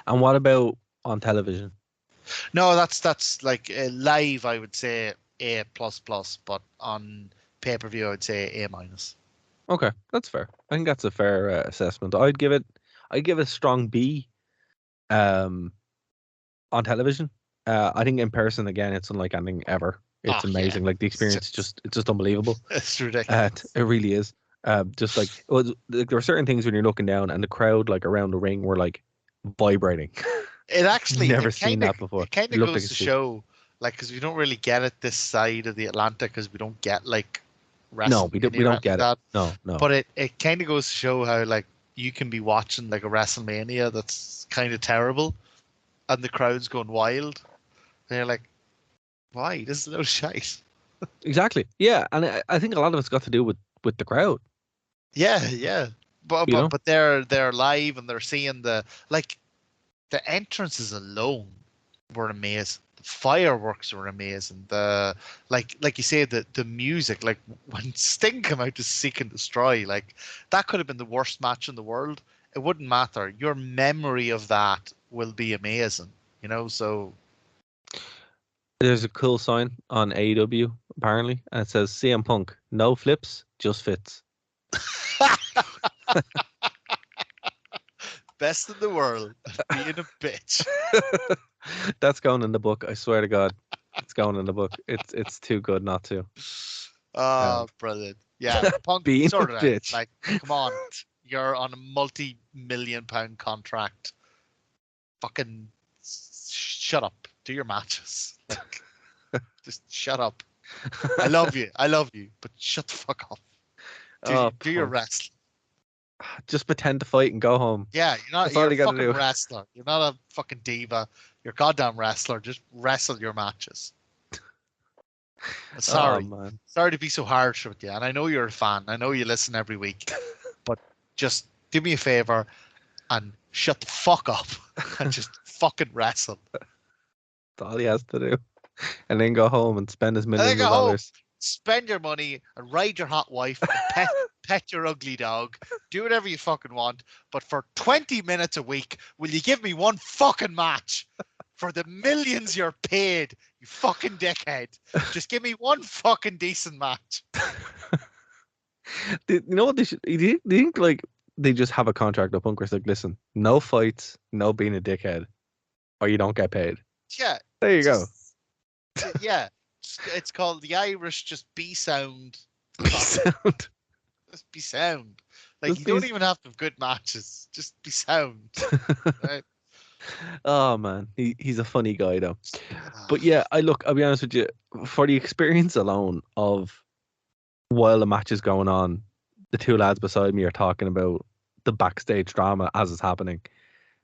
And what about on television? No, that's like live. I would say A plus plus, but on pay-per-view, I would say A minus. Okay, that's fair. I think that's a fair assessment. I'd give it a strong B. On television, I think in person, again, it's unlike anything ever. It's amazing. Yeah. Like, the experience, it's just unbelievable. It's ridiculous. It really is. Just like, there were certain things when you're looking down, and the crowd, like, around the ring, were like vibrating. It actually Never seen that before. It kind It of looked goes like to a suit. show, like, because we don't really get it this side of the Atlantic, because we don't get like No, wrestling. we don't get it. That. No. But it kind of goes to show how, like, you can be watching like a WrestleMania that's kind of terrible, and the crowd's going wild. And you're like, Why? This is no shite. Exactly. Yeah, and I think a lot of it's got to do with the crowd. Yeah, yeah. But You know? but they're live and they're seeing the entrances alone were amazing. The fireworks were amazing. The like you say the music, like when Sting came out to Seek and Destroy, like that could have been the worst match in the world. It wouldn't matter. Your memory of that will be amazing. You know, so There's a cool sign on AEW apparently, and it says CM Punk, no flips, just fits. best in the world, being a bitch. That's going in the book. I swear to God, it's going in the book. It's too good not to. Oh, brilliant. Yeah, Punk, Being sort a it bitch. out. Like, come on. You're on a multi-million-pound contract. Fucking shut up. Do your matches. Like, just shut up. I love you, but shut the fuck up. Do your Punk. wrestling. Just pretend to fight and go home. Yeah, That's you're all a you gotta fucking do. wrestler. You're not a fucking diva. You're a goddamn wrestler. Just wrestle your matches. Sorry. Oh man. Sorry to be so harsh with you. And I know you're a fan. I know you listen every week. But just do me a favor and shut the fuck up and just fucking wrestle. That's all he has to do. And then go home and spend his And then millions go of home, dollars. spend your money and ride your hot wife and pet your ugly dog. Do whatever you fucking want. But for 20 minutes a week, will you give me one fucking match? For the millions you're paid, you fucking dickhead. Just give me one fucking decent match. You know what they should? Do you think like they just have a contract with Punk where it's like, listen, no fights, no being a dickhead, or you don't get paid. Yeah. There you go. Yeah. It's called the Irish just be sound. Sound. Just be sound. Like, Just you be don't even have to have good matches. Just be sound. Right? Oh man, he's a funny guy though. But yeah, I'll be honest with you, for the experience alone of while the match is going on, the two lads beside me are talking about the backstage drama as it's happening.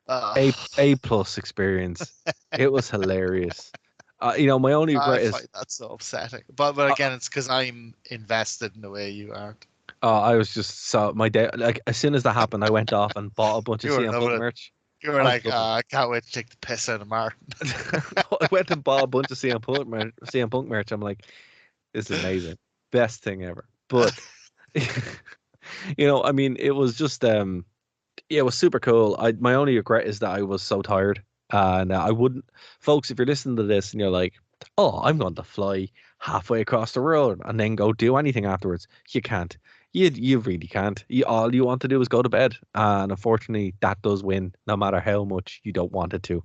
A plus experience. It was hilarious. My only regret I is find that so upsetting. But again, it's because I'm invested in the way you aren't. I was just my day, like as soon as that happened, I went off and bought a bunch of You were CM loving Punk it. merch. You were I was like, loving I can't wait to take the piss out of Martin. I went and bought a bunch of CM Punk merch. I'm like, this is amazing, best thing ever. But I mean, it was just it was super cool. My only regret is that I was so tired, and I wouldn't, folks. If you're listening to this and you're like, oh, I'm going to fly halfway across the world and then go do anything afterwards, you can't. You really can't. All you want to do is go to bed, and unfortunately, that does win. No matter how much you don't want it to,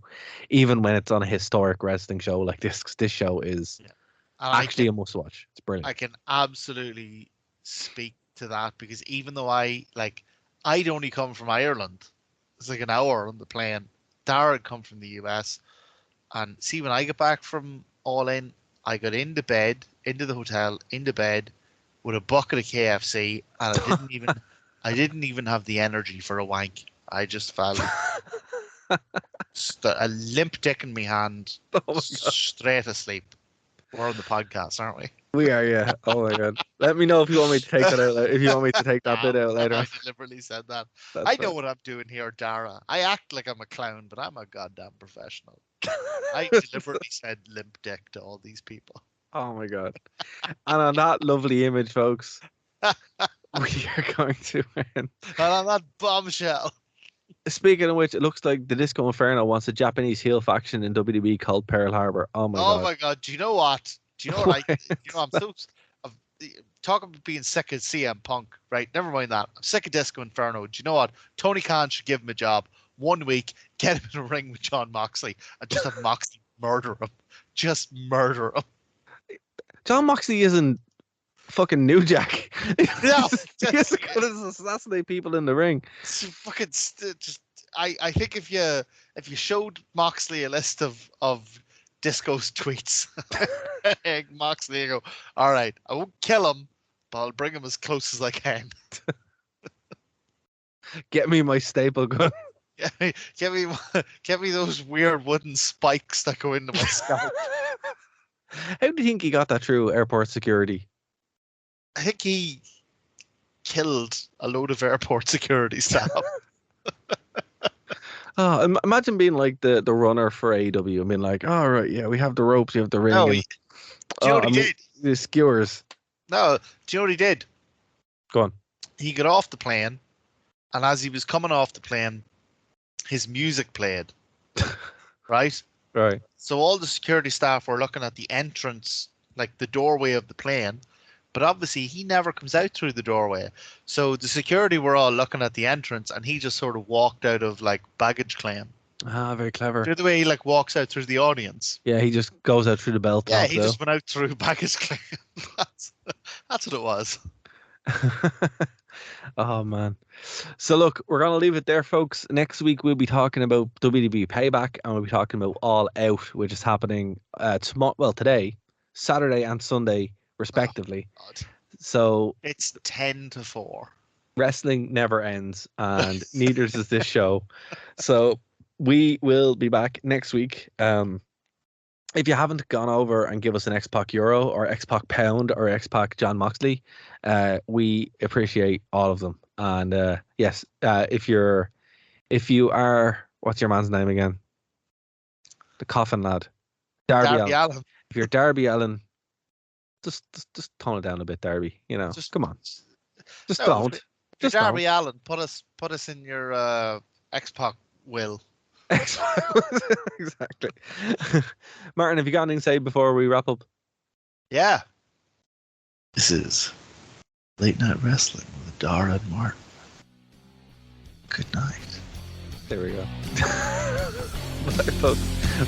even when it's on a historic wrestling show like this. This show is actually a must-watch. It's brilliant. I can absolutely speak to that because even though I'd only come from Ireland, it's like an hour on the plane. Dara had come from the US, and see when I got back from All-In, I got into the hotel, into bed with a bucket of KFC, and I didn't even have the energy for a wank. I just felt a limp dick in my hand, straight asleep. We're on the podcast, aren't we? We are, yeah. Oh my god. Let me know if you want me to take that out. If you want me to take that bit out later. I deliberately said that. That's I know fine. what I'm doing here, Dara. I act like I'm a clown, but I'm a goddamn professional. I deliberately said limp dick to all these people. Oh my god. And on that lovely image, folks, we are going to end. And on that bombshell. Speaking of which, it looks like the Disco Inferno wants a Japanese heel faction in WWE called Pearl Harbor. Oh my god. Oh my god. Do you know what? I'm so talking about being sick of CM Punk, right? Never mind that. I'm sick of Disco Inferno. Do you know what? Tony Khan should give him a job. 1 week, get him in a ring with John Moxley and just have Moxley murder him. Just murder him. John Moxley isn't fucking New Jack. No, he has to go to assassinate people in the ring. I think if you showed Moxley a list of Disco's tweets, Moxley go, all right, I won't kill him, but I'll bring him as close as I can. Get me my staple gun. Get me those weird wooden spikes that go into my scalp. How do you think he got that through airport security? I think he killed a load of airport security staff. Oh, imagine being like the runner for AEW. I mean, like, all right, yeah, we have the ropes, we have the ring. No, and, do you know what he did? The skewers. No, do you know what he did? Go on. He got off the plane, and as he was coming off the plane, his music played. Right? Right. So all the security staff were looking at the entrance, like the doorway of the plane, but obviously he never comes out through the doorway. So the security were all looking at the entrance, and he just sort of walked out of like baggage claim. Ah, very clever. Do you know the way he like walks out through the audience? Yeah, he just goes out through the belt. Yeah, he just went out through baggage claim. That's what it was. Oh man. So look, we're gonna leave it there, folks. Next week we'll be talking about WWE Payback, and we'll be talking about All Out, which is happening today, Saturday and Sunday, respectively. Oh, God. So It's 10-4. wrestling never ends, and neither does this show. So we will be back next week. If you haven't gone over and give us an X-Pac Euro or X-Pac Pound or X-Pac John Moxley, we appreciate all of them. And yes, if you are, what's your man's name again? The Coffin lad, Darby Allin. If you're Darby Allin, just tone it down a bit, Darby. You know, come on, don't. Just Darby Allin, put us in your X-Pac will. Exactly. Martin, have you got anything to say before we wrap up? Yeah. This is Late Night Wrestling with Dara and Martin. Good night. There we go. Bye, folks.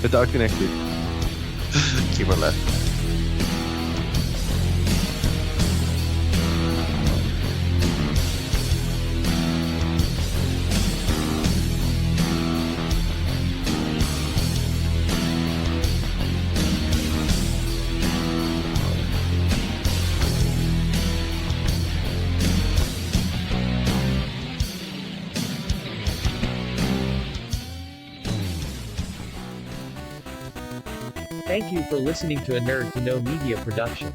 We'll talk to you next week. Keep her left. Thank you for listening to a Nerd to Know Media production.